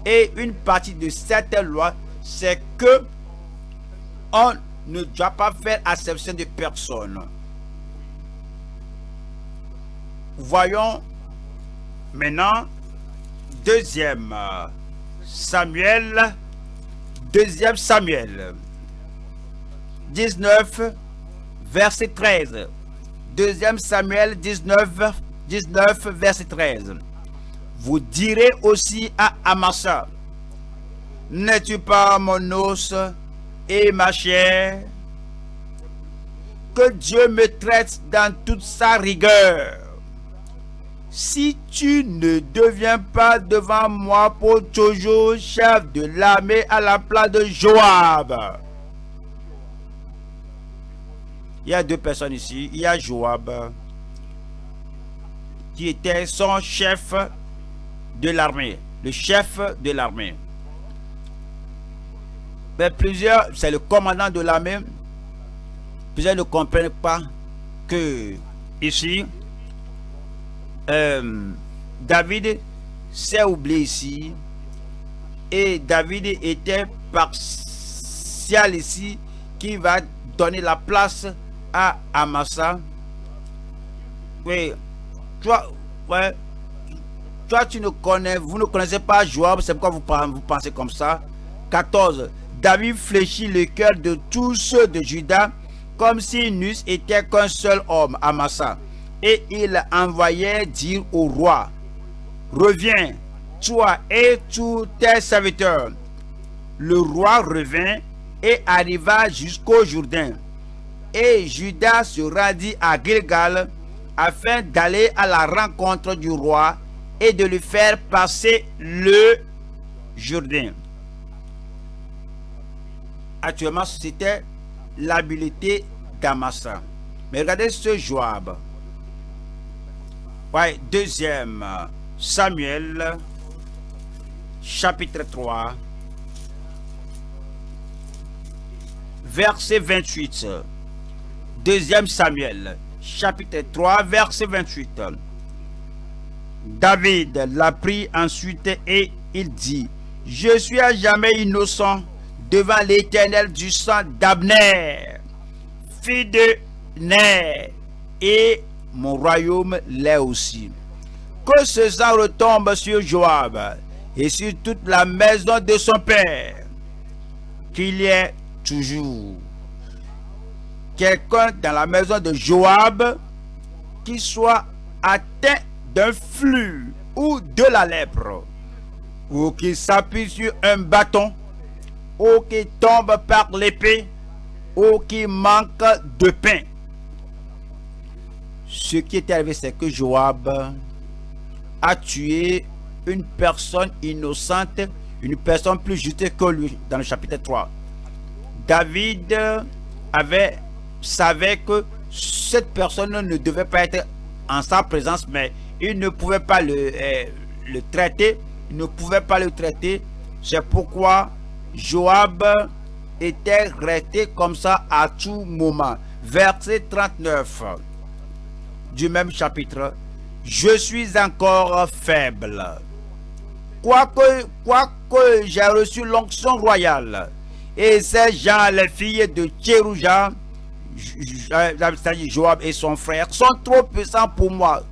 Et une partie de cette loi, c'est que on ne doit pas faire acception de personne. Voyons maintenant deuxième Samuel 19 verset 13. 2 Samuel 19 verset 13. Vous direz aussi à Amasa: n'es-tu pas mon os et ma chair? Que Dieu me traite dans toute sa rigueur. Si tu ne deviens pas devant moi pour toujours chef de l'armée à la place de Joab. Il y a deux personnes ici. Il y a Joab qui était son chef de l'armée, le chef de l'armée. Mais plusieurs, c'est le commandant de l'armée. Plusieurs ne comprennent pas que ici, David s'est oublié ici, et David était partial ici, qui va donner la place à Amasa. Oui, toi, ouais, toi vous ne connaissez pas Joab, c'est pourquoi vous pensez comme ça. 14. David fléchit le cœur de tous ceux de Juda, comme s'ils n'eussent été qu'un seul homme, Amasa. Et il envoyait dire au roi: reviens, toi et tous tes serviteurs. Le roi revint et arriva jusqu'au Jourdain. Et Juda se rendit à Gilgal afin d'aller à la rencontre du roi et de lui faire passer le Jourdain. actuellement, c'était l'habileté d'Amasa. Mais regardez ce Joab. Ouais, 2e Samuel, chapitre 3, verset 28. 2e Samuel, chapitre 3, verset 28. David l'a pris ensuite et il dit: je suis à jamais innocent devant l'Éternel du sang d'Abner, fils de Ner, et mon royaume l'est aussi. Que ce sang retombe sur Joab et sur toute la maison de son père, qu'il y ait toujours quelqu'un dans la maison de Joab qui soit atteint d'un flux ou de la lèpre, ou qui s'appuie sur un bâton, ou qui tombe par l'épée, ou qui manque de pain. Ce qui est arrivé, c'est que Joab a tué une personne innocente, une personne plus juste que lui, dans le chapitre 3. David savait que cette personne ne devait pas être en sa présence, mais il ne pouvait pas le traiter. Il ne pouvait pas le traiter. C'est pourquoi Joab était resté comme ça à tout moment. Verset 39 du même chapitre. Je suis encore faible. Quoique j'ai reçu l'onction royale, et ces gens, les filles de Tchérouja, Joab et son frère, sont trop puissants pour moi.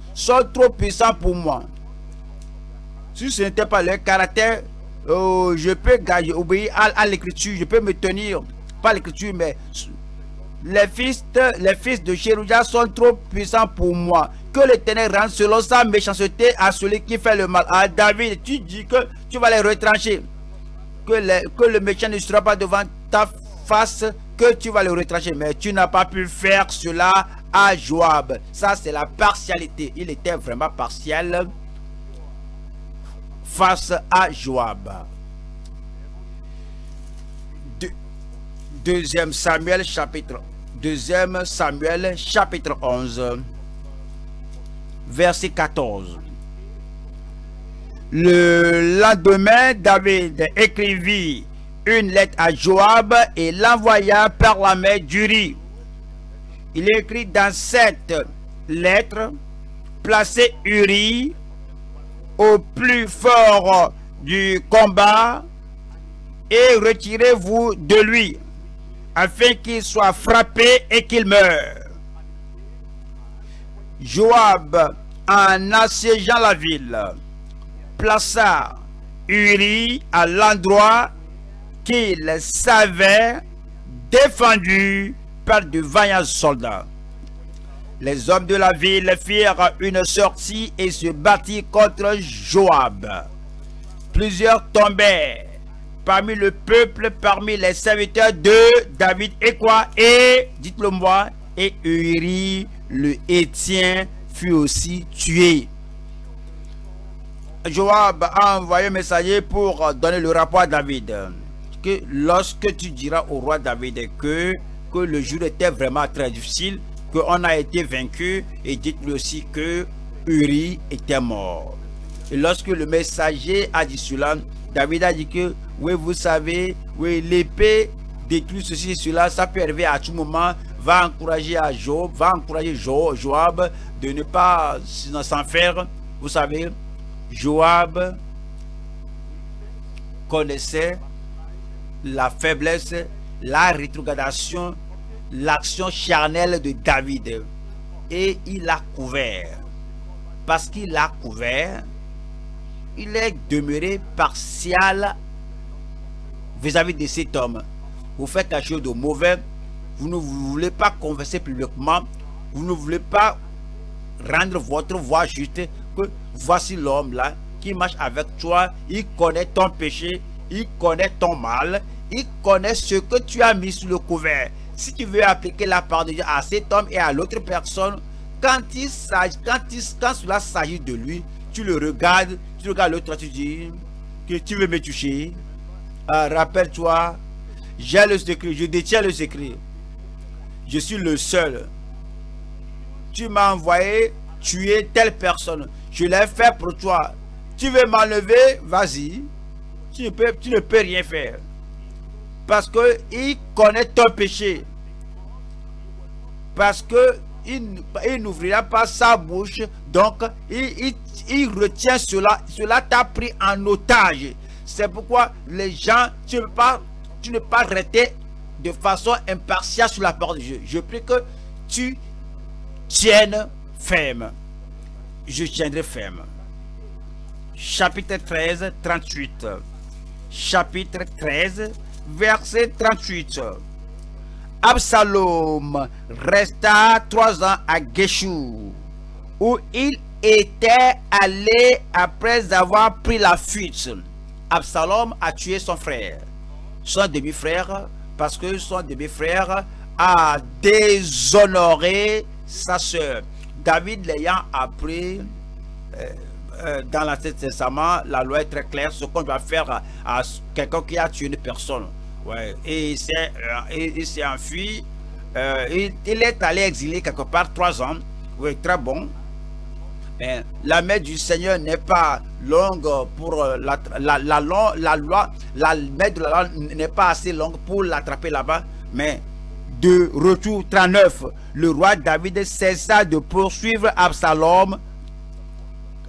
Si ce n'était pas leur caractère, je peux obéir à l'écriture, je peux me tenir, pas à l'écriture, mais les fils de Tchérouja sont trop puissants pour moi. Que l'Éternel rende selon sa méchanceté à celui qui fait le mal. À David, tu dis que tu vas les retrancher. Que le méchant ne sera pas devant ta face, que tu vas le retrancher. Mais tu n'as pas pu faire cela à Joab. Ça, c'est la partialité. Il était vraiment partiel face à Joab. 2e Samuel chapitre 11, verset 14. Le lendemain, David écrivit une lettre à Joab et l'envoya par la main d'Uri. Il écrit dans cette lettre: placez Uri au plus fort du combat et retirez-vous de lui, afin qu'il soit frappé et qu'il meure. Joab, en assiégeant la ville, plaça Uri à l'endroit qu'il savait défendu par de vaillants soldats. Les hommes de la ville firent une sortie et se battirent contre Joab. Plusieurs tombèrent parmi le peuple, parmi les serviteurs de David, et quoi? Et, dites-le moi, et Uri le Héthien fut aussi tué. Joab a envoyé un messager pour donner le rapport à David. Que lorsque tu diras au roi David que le jour était vraiment très difficile, qu'on a été vaincu, et dites-lui aussi que Uri était mort. Et lorsque le messager a dit cela, David a dit que oui, vous savez, oui, l'épée détruit ceci et cela, ça peut arriver à tout moment. Va encourager Joab de ne pas s'en faire. Vous savez, Joab connaissait la faiblesse, la rétrogradation, l'action charnelle de David, et il a couvert. Parce qu'il a couvert, il est demeuré partial vis-à-vis de cet homme. Vous faites quelque chose de mauvais, vous ne voulez pas converser publiquement, vous ne voulez pas rendre votre voix juste, que voici l'homme là qui marche avec toi, il connaît ton péché, il connaît ton mal, il connaît ce que tu as mis sous le couvert. Si tu veux appliquer la parole de Dieu à cet homme et à l'autre personne, quand cela s'agit de lui, tu regardes l'autre, tu dis que tu veux me toucher. Rappelle-toi j'ai le secret, je détiens le secret. Je suis le seul. Tu m'as envoyé tuer telle personne. Je l'ai fait pour toi. Tu veux m'enlever? Vas-y. Tu ne peux rien faire. Parce que il connaît ton péché. Parce que il n'ouvrira pas sa bouche. Donc, il retient cela. Cela t'a pris en otage. C'est pourquoi les gens, tu ne peux pas arrêter de façon impartiale sur la parole de Dieu. Je prie que tu tiennes ferme. Je tiendrai ferme. Chapitre 13, 38. Chapitre 13, verset 38. Absalom resta 3 ans à Geshur, où il était allé après avoir pris la fuite. Absalom a tué son frère, son demi-frère, parce que son demi-frère a déshonoré sa soeur. David l'ayant appris dans l'Ancien Testament, la loi est très claire, ce qu'on doit faire à quelqu'un qui a tué une personne. Ouais. Et il s'est enfui, il est allé exiler quelque part 3 ans. Oui, très bon. Mais la main du Seigneur n'est pas longue pour la loi, la main de la loi n'est pas assez longue pour l'attraper là-bas. Mais de retour 39, le roi David cessa de poursuivre Absalom,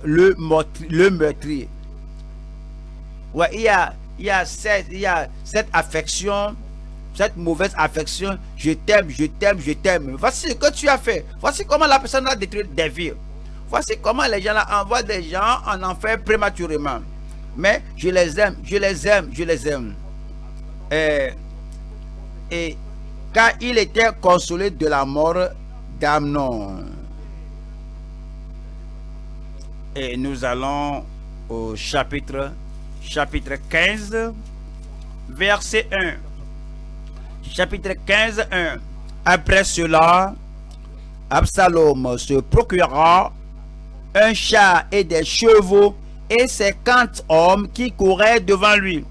le meurtrier. Ouais, il y a cette affection, cette mauvaise affection. Je t'aime, je t'aime, je t'aime. Voici ce que tu as fait. Voici comment la personne a détruit des vies. Voici comment les gens là envoient des gens en enfer prématurément. Mais je les aime, je les aime, je les aime. Et car il était consolé de la mort d'Amnon. Et nous allons au chapitre 15, verset 1. Chapitre 15, 1. Après cela, Absalom se procura un char et des chevaux et 50 hommes qui couraient devant lui.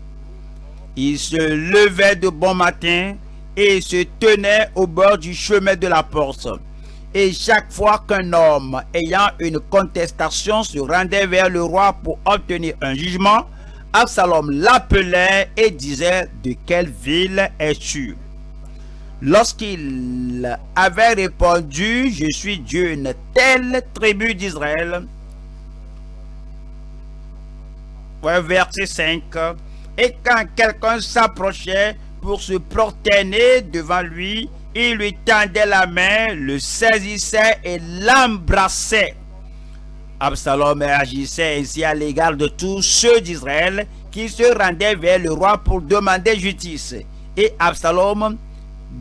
Il se levait de bon matin et se tenait au bord du chemin de la porte. Et chaque fois qu'un homme ayant une contestation se rendait vers le roi pour obtenir un jugement, Absalom l'appelait et disait: de quelle ville es-tu? Lorsqu'il avait répondu: je suis d'une telle tribu d'Israël. Verset 5. Et quand quelqu'un s'approchait pour se prosterner devant lui, il lui tendait la main, le saisissait et l'embrassait. Absalom agissait ainsi à l'égard de tous ceux d'Israël qui se rendaient vers le roi pour demander justice. Et Absalom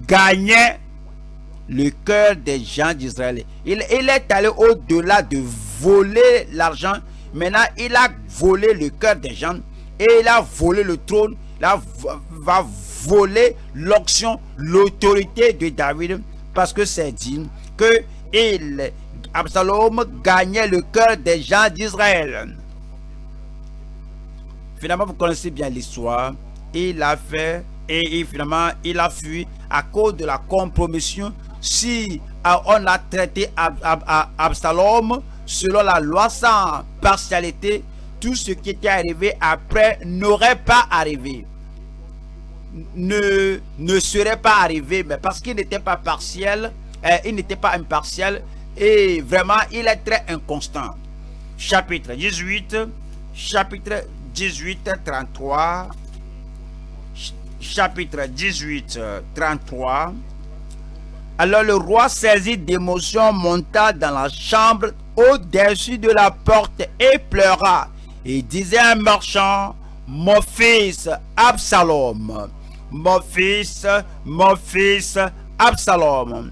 gagnait le cœur des gens d'Israël. Il est allé au-delà de voler l'argent. Maintenant, il a volé le cœur des gens et il a volé le trône. Il va voler l'onction, l'autorité de David, parce que c'est dit que Absalom gagnait le cœur des gens d'Israël. Finalement, vous connaissez bien l'histoire. Il a fait et finalement il a fui à cause de la compromission. Si on a traité Absalom selon la loi sans partialité, tout ce qui était arrivé après n'aurait pas arrivé, ne serait pas arrivé, mais parce qu'il n'était pas partiel, il n'était pas impartial, et vraiment il est très inconstant. Chapitre 18, 33. Chapitre 18, 33. Alors le roi, saisi d'émotion, monta dans la chambre au-dessus de la porte et pleura. Et disait à un marchand: mon fils Absalom, mon fils Absalom,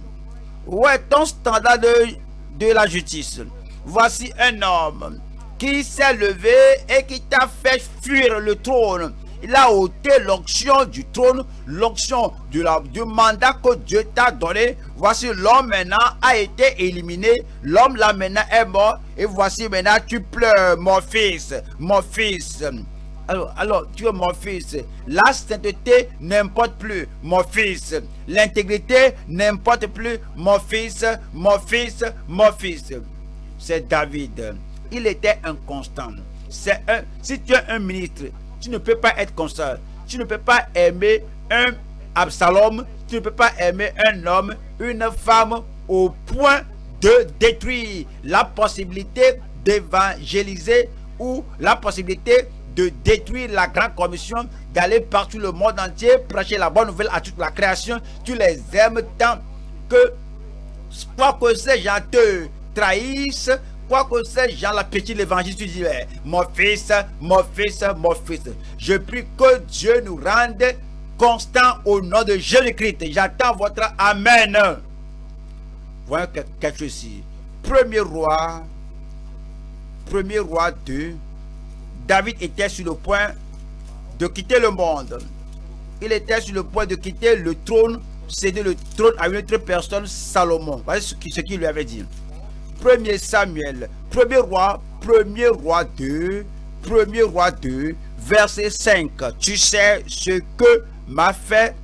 où est ton standard de la justice? Voici un homme qui s'est levé et qui t'a fait fuir le trône. Il a ôté l'onction du trône, l'onction du mandat que Dieu t'a donné. Voici l'homme maintenant a été éliminé. L'homme là maintenant est mort. Et voici maintenant tu pleures, mon fils, mon fils. Alors, tu es mon fils. La sainteté n'importe plus, mon fils. L'intégrité n'importe plus, mon fils, mon fils, mon fils. C'est David. Il était inconstant. Si tu es un ministre, tu ne peux pas être constant. Tu ne peux pas aimer un Absalom. Tu ne peux pas aimer un homme, une femme, au point de détruire la possibilité d'évangéliser ou la possibilité de détruire la grande commission, d'aller partout le monde entier, prêcher la bonne nouvelle à toute la création. Tu les aimes tant que, quoi que ces gens te trahissent, quoi que ces gens la petite l'évangile, tu dis, mon fils, mon fils, mon fils. Je prie que Dieu nous rende constants au nom de Jésus-Christ. J'attends votre Amen. Voyons quelque chose ici. Premier roi 2. David était sur le point de quitter le monde. Il était sur le point de quitter le trône, céder le trône à une autre personne, Salomon. Voyez ce qu'il lui avait dit. Premier roi 2, verset 5. Tu sais ce que m'a fait,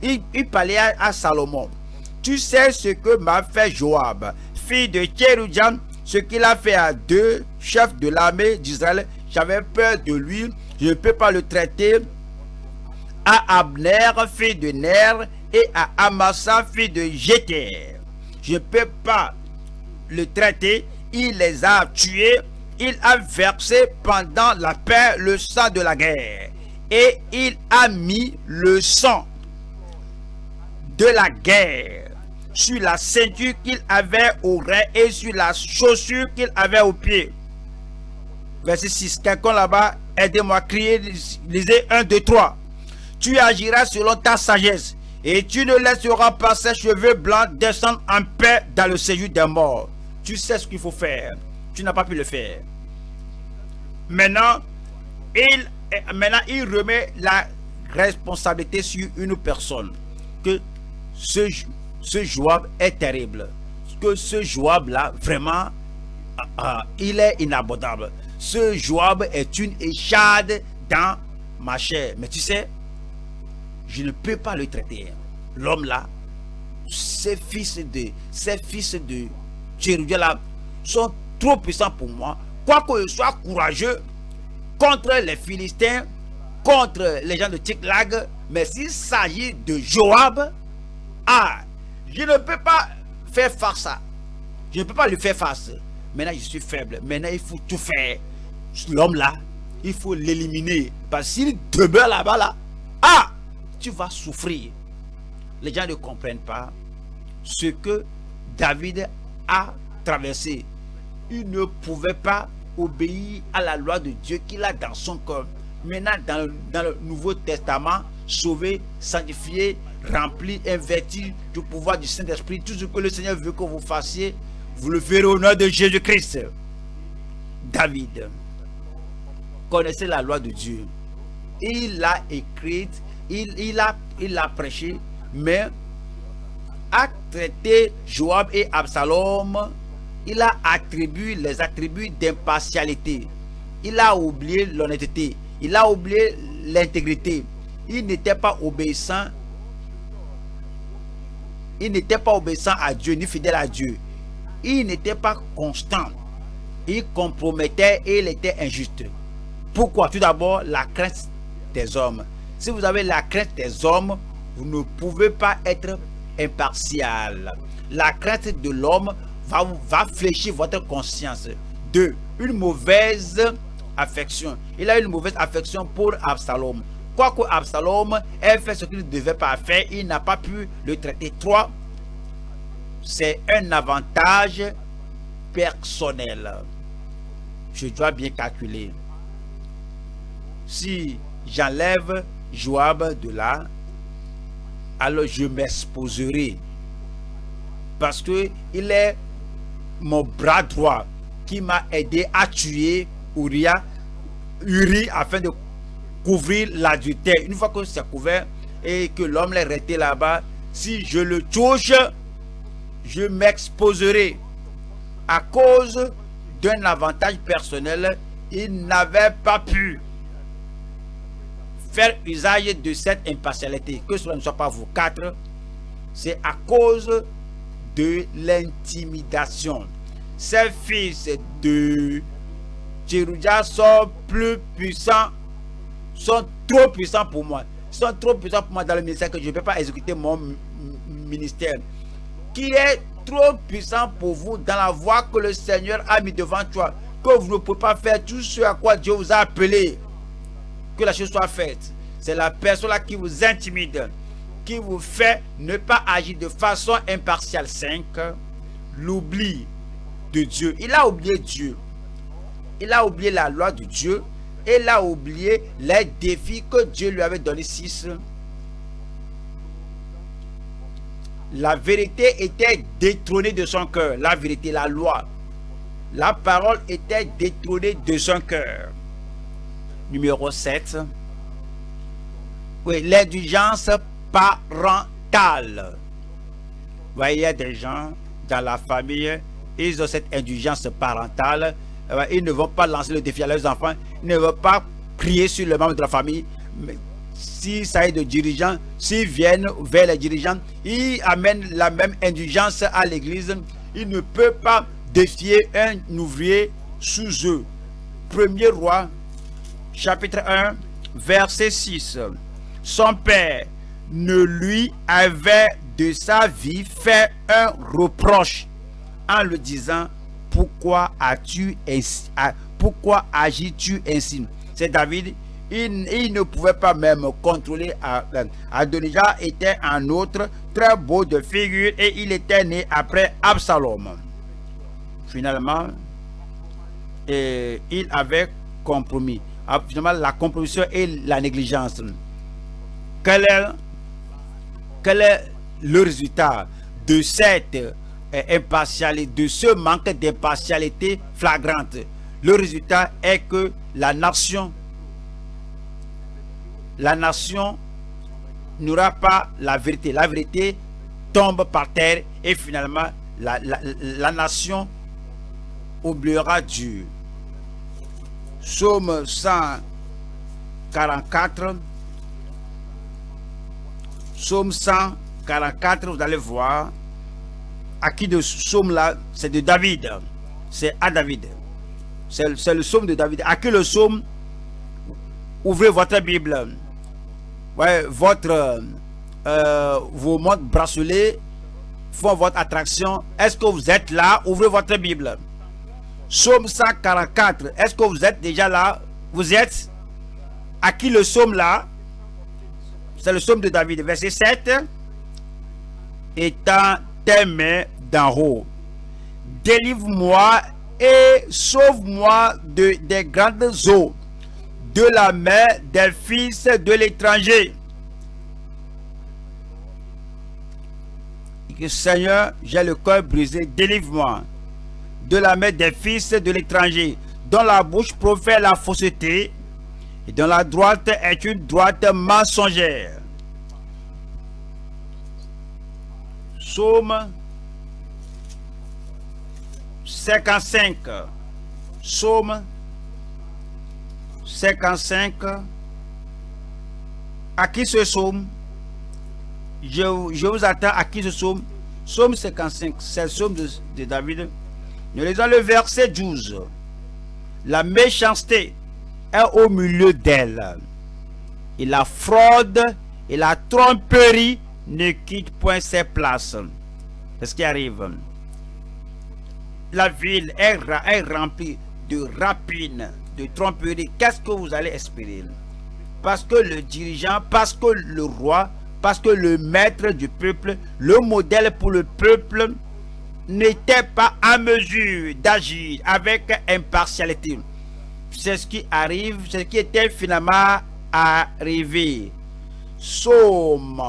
il parlait à Salomon. Tu sais ce que m'a fait Joab, fils de Tcherudjan, ce qu'il a fait à 2 chefs de l'armée d'Israël. J'avais peur de lui, je ne peux pas le traiter. À Abner, fils de Ner, et à Amasa, fils de Jéter. Je ne peux pas le traiter. Il les a tués. Il a versé pendant la paix le sang de la guerre. Et il a mis le sang de la guerre sur la ceinture qu'il avait au rein et sur la chaussure qu'il avait au pied. Verset 6. Quelqu'un là-bas, aidez-moi, criez, lisez 1, 2, 3. Tu agiras selon ta sagesse et tu ne laisseras pas ses cheveux blancs descendre en paix dans le séjour des morts. Tu sais ce qu'il faut faire. Tu n'as pas pu le faire. Maintenant, il remet la responsabilité sur une personne. Que ce Joab est terrible. Que ce Joab-là, vraiment, il est inabordable. Ce Joab est une échade dans ma chair. Mais tu sais, je ne peux pas le traiter. L'homme-là, ces fils de Tcherudja-là sont trop puissants pour moi. Quoique je sois courageux contre les Philistins, contre les gens de Tsiklag, mais s'il s'agit de Joab, je ne peux pas faire face à. Je ne peux pas lui faire face. Maintenant, je suis faible. Maintenant, il faut tout faire. L'homme-là, il faut l'éliminer. Parce qu'il demeure là-bas, tu vas souffrir. Les gens ne comprennent pas ce que David a traversé. Il ne pouvait pas obéir à la loi de Dieu qu'il a dans son corps. Maintenant, dans le Nouveau Testament, sauvé, sanctifié, rempli, investi du pouvoir du Saint-Esprit, tout ce que le Seigneur veut que vous fassiez, vous le ferez au nom de Jésus-Christ. David connaissait la loi de Dieu. Il l'a écrite, il a prêché, mais a traité Joab et Absalom. Il a attribué les attributs d'impartialité. Il a oublié l'honnêteté. Il a oublié l'intégrité. Il n'était pas obéissant. Il n'était pas obéissant à Dieu, ni fidèle à Dieu. Il n'était pas constant. Il compromettait et il était injuste. Pourquoi? Tout d'abord, la crainte des hommes. Si vous avez la crainte des hommes, vous ne pouvez pas être impartial. La crainte de l'homme va fléchir votre conscience. 2. Une mauvaise affection. Il a une mauvaise affection pour Absalom. Quoique Absalom ait fait ce qu'il ne devait pas faire, il n'a pas pu le traiter. 3. C'est un avantage personnel. Je dois bien calculer. Si j'enlève Joab de là, alors je m'exposerai. Parce que il est mon bras droit qui m'a aidé à tuer Uri afin de couvrir l'adultère. Une fois que c'est couvert et que l'homme est resté là-bas, si je le touche, je m'exposerai. À cause d'un avantage personnel, il n'avait pas pu faire usage de cette impartialité, que cela ne soit pas vous quatre, c'est à cause de l'intimidation. Ces fils de Tséroudia sont plus puissants, sont trop puissants pour moi. Ils sont trop puissants pour moi dans le ministère que je ne peux pas exécuter mon ministère. Qui est trop puissant pour vous dans la voie que le Seigneur a mis devant toi, que vous ne pouvez pas faire tout ce à quoi Dieu vous a appelé, que la chose soit faite. C'est la personne là qui vous intimide, qui vous fait ne pas agir de façon impartiale. 5. L'oubli de Dieu. Il a oublié Dieu. Il a oublié la loi de Dieu. Et il a oublié les défis que Dieu lui avait donnés. 6. La vérité était détrônée de son cœur. La vérité, la loi. La parole était détrônée de son cœur. Numéro 7. Oui, l'indulgence parentale. Vous voyez, il y a des gens dans la famille, ils ont cette indulgence parentale. Ils ne vont pas lancer le défi à leurs enfants. Ils ne vont pas crier sur le membre de la famille. Mais si ça est de dirigeants, s'ils viennent vers les dirigeants, ils amènent la même indulgence à l'église. Ils ne peuvent pas défier un ouvrier sous eux. 1er Roi, chapitre 1, verset 6. Son père ne lui avait de sa vie fait un reproche en le disant: pourquoi agis-tu ainsi? C'est David. Il ne pouvait pas même contrôler. Adonijah était un autre très beau de figure et il était né après Absalom. Finalement, il avait compromis. Finalement, la compromission et la négligence. Quel est le résultat de cette impartialité, de ce manque d'impartialité flagrante? Le résultat est que la nation n'aura pas la vérité. La vérité tombe par terre et finalement la nation oubliera Dieu. Psaume 144. Psaume 144, vous allez voir. À qui de psaume là? C'est de David. C'est à David. C'est le psaume de David. À qui le psaume? Ouvrez votre Bible. Ouais, vos montres bracelets font votre attraction. Est-ce que vous êtes là? Ouvrez votre Bible. Psaume 144. Est-ce que vous êtes déjà là? Vous êtes? À qui le psaume là? C'est le psaume de David. Verset 7. Étends tes mains d'en haut. Délivre-moi et sauve-moi des grandes eaux, de la main des fils de l'étranger. Seigneur, j'ai le cœur brisé, délivre-moi de la main des fils de l'étranger, dont la bouche profère la fausseté et dont la droite est une droite mensongère. Psaume 55. Psaume 55. À qui ce psaume? Je vous attends. À qui ce psaume? Psaume 55. C'est le psaume de David. Nous lisons le verset 12. La méchanceté est au milieu d'elle, et la fraude et la tromperie ne quittent point ses places. C'est ce qui arrive. La ville est remplie de rapines, de tromperies. Qu'est-ce que vous allez espérer? Parce que le dirigeant, parce que le roi, parce que le maître du peuple, le modèle pour le peuple, n'était pas en mesure d'agir avec impartialité. C'est ce qui arrive, c'est ce qui était finalement arrivé. Psaume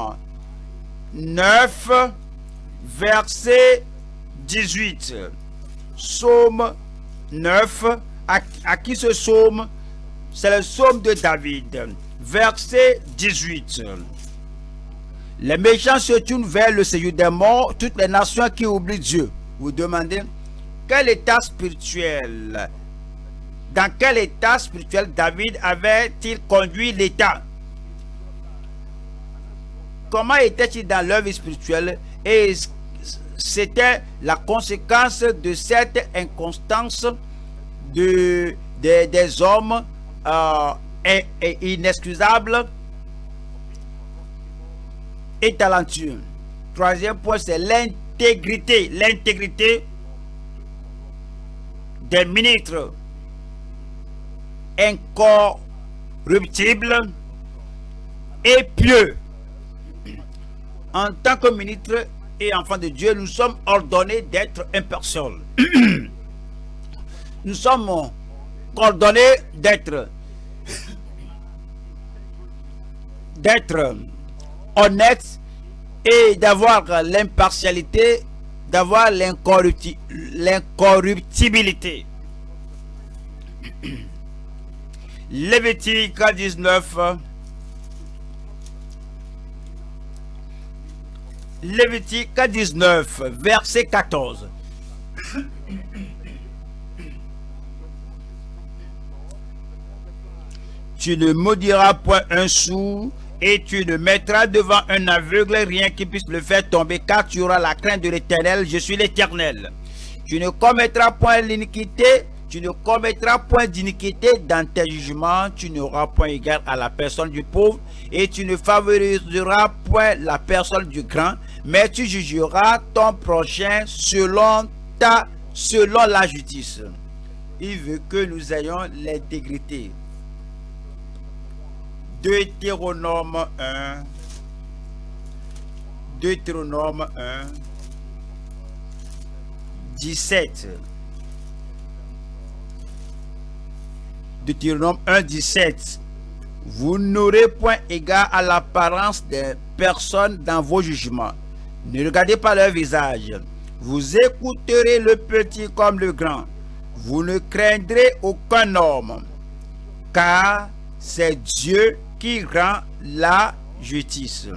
9, verset 18. Psaume 9, à qui ce psaume? C'est le psaume de David, verset 18. Les méchants se tournent vers le séjour des morts, toutes les nations qui oublient Dieu. Vous demandez, quel état spirituel, dans quel état spirituel David avait-il conduit l'État? comment était-il dans leur vie spirituelle? Et c'était la conséquence de cette inconstance des hommes inexcusables et talentueux. Troisième point, c'est l'intégrité. L'intégrité des ministres incorruptibles et pieux. En tant que ministre et enfant de Dieu, nous sommes ordonnés d'être impartials. Nous sommes ordonnés d'être honnêtes et d'avoir l'impartialité, d'avoir l'incorruptibilité. Lévitique 19. Lévitique 19, verset 14. Tu ne maudiras point un sourd et tu ne mettras devant un aveugle rien qui puisse le faire tomber, car tu auras la crainte de l'Éternel. Je suis l'Éternel. Tu ne commettras point l'iniquité, tu ne commettras point d'iniquité dans tes jugements, tu n'auras point égard à la personne du pauvre et tu ne favoriseras point la personne du grand, mais tu jugeras ton prochain selon la justice. Il veut que nous ayons l'intégrité. Deutéronome 1. Deutéronome 1. 17. Deutéronome 1, 17. Vous n'aurez point égard à l'apparence des personnes dans vos jugements. Ne regardez pas leur visage. Vous écouterez le petit comme le grand. Vous ne craindrez aucun homme, car c'est Dieu qui rend la justice.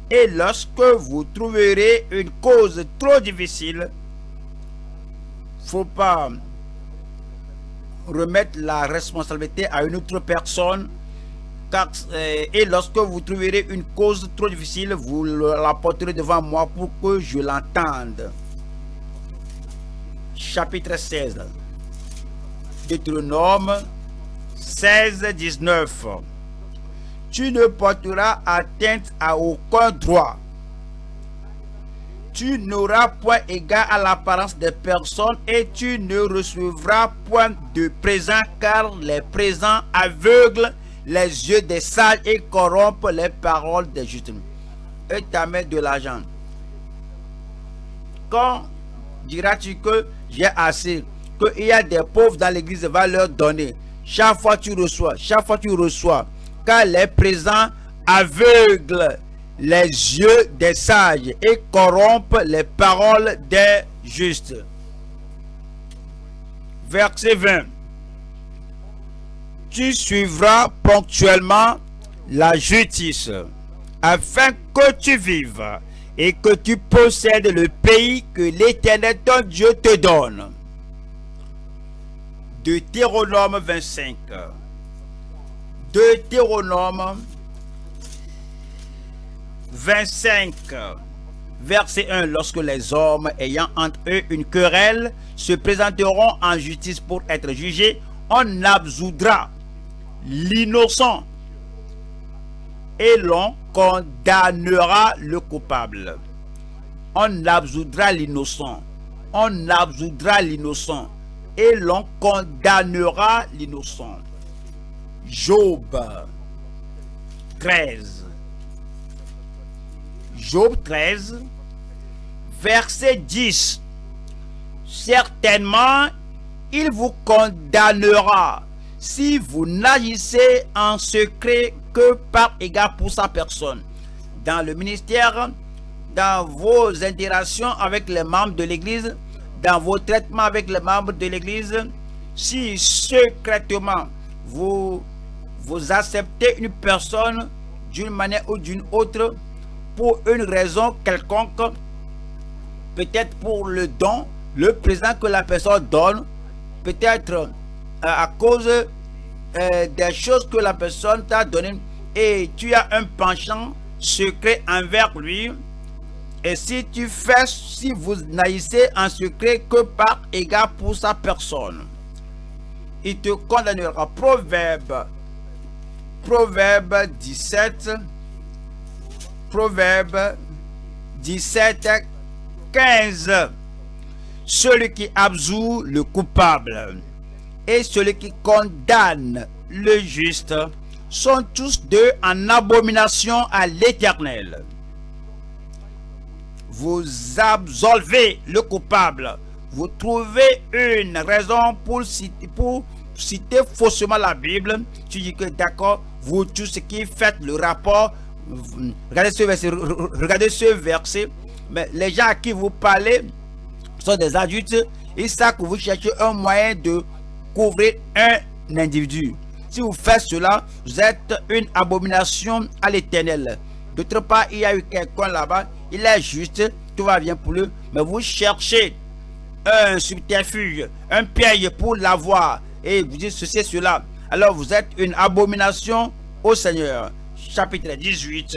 Et lorsque vous trouverez une cause trop difficile, faut pas remettre la responsabilité à une autre personne, et lorsque vous trouverez une cause trop difficile, vous l'apporterez devant moi pour que je l'entende. Chapitre 16. Deutéronome 16, 19. Tu ne porteras atteinte à aucun droit. Tu n'auras point égard à l'apparence des personnes et tu ne recevras point de présent, car les présents aveuglent les yeux des sages et corrompent les paroles des justes. Et t'amènes de l'argent. Quand diras-tu que j'ai assez, qu'il y a des pauvres dans l'église, va leur donner. Chaque fois tu reçois, car les présents aveuglent les yeux des sages et corrompent les paroles des justes. Verset 20. Tu suivras ponctuellement la justice, afin que tu vives et que tu possèdes le pays que l'Éternel ton Dieu te donne. Deutéronome 25. Deutéronome 25, verset 1. Lorsque les hommes ayant entre eux une querelle se présenteront en justice pour être jugés, on absoudra l'innocent et l'on condamnera le coupable. On absoudra l'innocent. On absoudra l'innocent et l'on condamnera l'innocent. Job 13. Job 13, verset 10. Certainement, il vous condamnera si vous n'agissez en secret que par égard pour sa personne. Dans le ministère, dans vos interactions avec les membres de l'Église, dans vos traitements avec les membres de l'Église, si secrètement vous acceptez une personne d'une manière ou d'une autre, pour une raison quelconque, peut-être pour le don, le présent que la personne donne, peut-être à cause des choses que la personne t'a donné, et tu as un penchant secret envers lui, et si vous n'agissez en secret que par égard pour sa personne, il te condamnera. Proverbe 17, 15. Celui qui absout le coupable et celui qui condamne le juste sont tous deux en abomination à l'Éternel. Vous absolvez le coupable. Vous trouvez une raison pour citer faussement la Bible. Tu dis que d'accord, vous tous qui faites le rapport, regardez ce verset. Mais les gens à qui vous parlez sont des adultes. Ils savent que vous cherchez un moyen de couvrir un individu. Si vous faites cela, vous êtes une abomination à l'Éternel. D'autre part, il y a eu quelqu'un là-bas, il est juste, tout va bien pour lui, mais vous cherchez un subterfuge, un piège pour l'avoir, et vous dites ceci et cela. Alors vous êtes une abomination au Seigneur. Chapitre 18,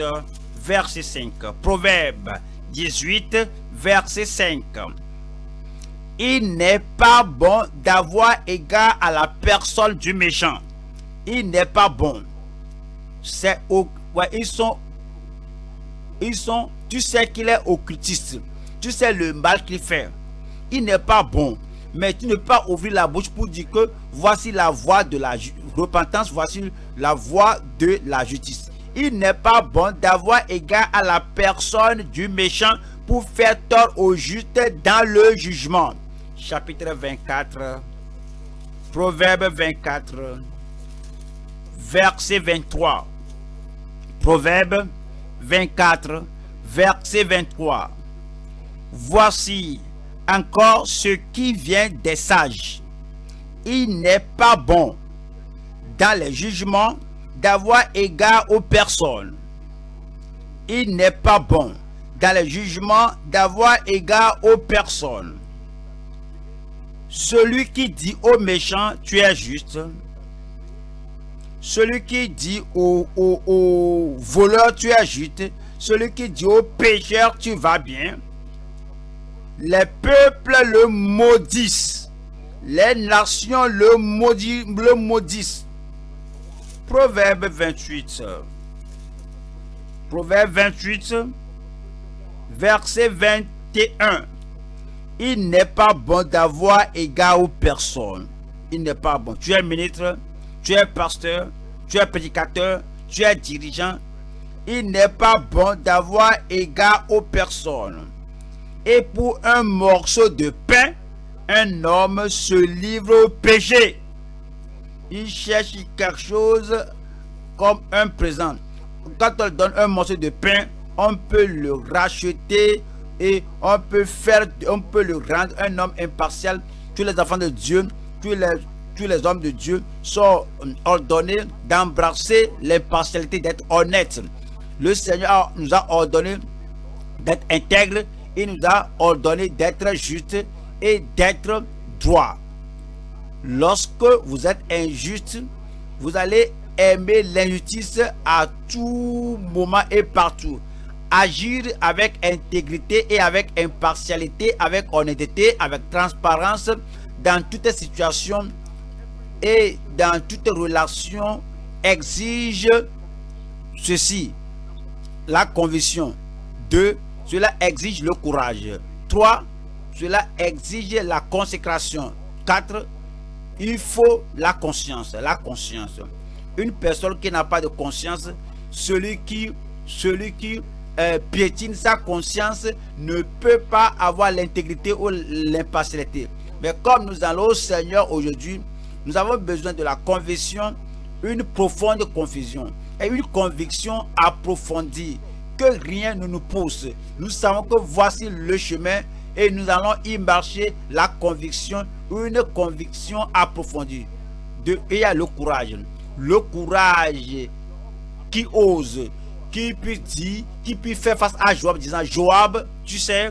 verset 5. Proverbe 18, verset 5. Il n'est pas bon d'avoir égard à la personne du méchant. Il n'est pas bon. Tu sais qu'il est occultiste. Tu sais le mal qu'il fait. Il n'est pas bon. Mais tu ne peux pas ouvrir la bouche pour dire que voici la voie de la repentance, voici la voie de la justice. Il n'est pas bon d'avoir égard à la personne du méchant pour faire tort au juste dans le jugement. Chapitre 24, Proverbe 24, verset 23. Proverbe 24, verset 23. Voici encore ce qui vient des sages. Il n'est pas bon dans les jugements d'avoir égard aux personnes. Il n'est pas bon dans les jugements d'avoir égard aux personnes. Celui qui dit au méchant, tu es juste. Celui qui dit au voleur, tu es juste. Celui qui dit au pécheur, tu vas bien. Les peuples le maudissent. Les nations le maudissent. Proverbe 28. Proverbe 28, verset 21. Il n'est pas bon d'avoir égard aux personnes. Il n'est pas bon. Tu es ministre, tu es pasteur, tu es prédicateur, tu es dirigeant. Il n'est pas bon d'avoir égard aux personnes. Et pour un morceau de pain, un homme se livre au péché. Il cherche quelque chose comme un présent. Quand on donne un morceau de pain, on peut le racheter et on peut le rendre un homme impartial. Tous les enfants de Dieu, tous les hommes de Dieu sont ordonnés d'embrasser l'impartialité, d'être honnêtes. Le Seigneur nous a ordonné d'être intègres. Il nous a ordonné d'être juste et d'être droit. Lorsque vous êtes injuste, vous allez aimer l'injustice à tout moment et partout. Agir avec intégrité et avec impartialité, avec honnêteté, avec transparence dans toutes les situations et dans toutes les relations exige ceci: la conviction. 2. Cela exige le courage. 3. Cela exige la consécration. 4. Il faut la conscience. La conscience. Une personne qui n'a pas de conscience, celui qui piétine sa conscience ne peut pas avoir l'intégrité ou l'impartialité. Mais comme nous allons au Seigneur aujourd'hui, nous avons besoin de la conviction, une profonde conviction et une conviction approfondie, que rien ne nous pousse. Nous savons que voici le chemin et nous allons y marcher. La conviction, une conviction approfondie. Il y a le courage qui ose, qui peut dire, qui peut faire face à Joab, disant: Joab, tu sais,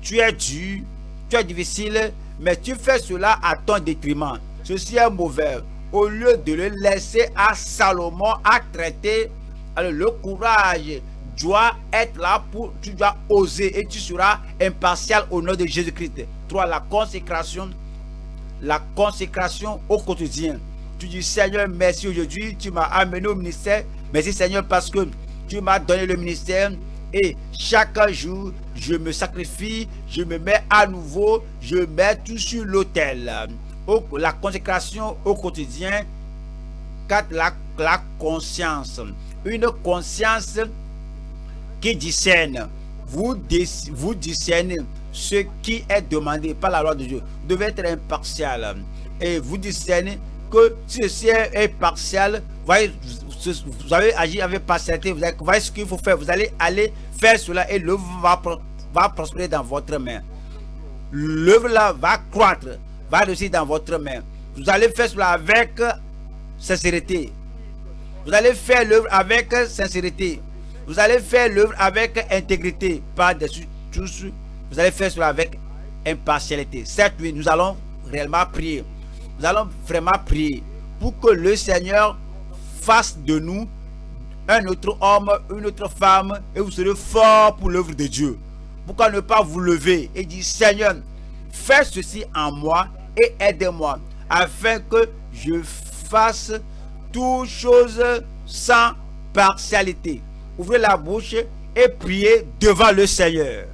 tu es dur, tu es difficile, mais tu fais cela à ton détriment. Ceci est mauvais. Au lieu de le laisser à Salomon à traiter, alors le courage dois être là tu dois oser et tu seras impartial au nom de Jésus-Christ. 3. La consécration au quotidien. Tu dis Seigneur, merci aujourd'hui, tu m'as amené au ministère. Merci Seigneur parce que tu m'as donné le ministère et chaque jour je me sacrifie, je me mets à nouveau, je mets tout sur l'autel. La consécration au quotidien. 4. La conscience. Une conscience qui discerne. Vous discernez ce qui est demandé par la loi de Dieu. Vous devez être impartial. Et vous discernez que si ceci est partial, vous avez agi avec partialité, vous voyez ce qu'il faut faire. Vous allez aller faire cela et l'œuvre va prospérer dans votre main. L'œuvre là va croître, va réussir dans votre main. Vous allez faire cela avec sincérité. Vous allez faire l'œuvre avec sincérité. Vous allez faire l'œuvre avec intégrité. Par-dessus tous, vous allez faire cela avec impartialité. Cette nuit, nous allons réellement prier. Nous allons vraiment prier pour que le Seigneur fasse de nous un autre homme, une autre femme, et vous serez forts pour l'œuvre de Dieu. Pourquoi ne pas vous lever et dire Seigneur, fais ceci en moi et aide-moi afin que je fasse toutes choses sans partialité. Ouvrez la bouche et priez devant le Seigneur.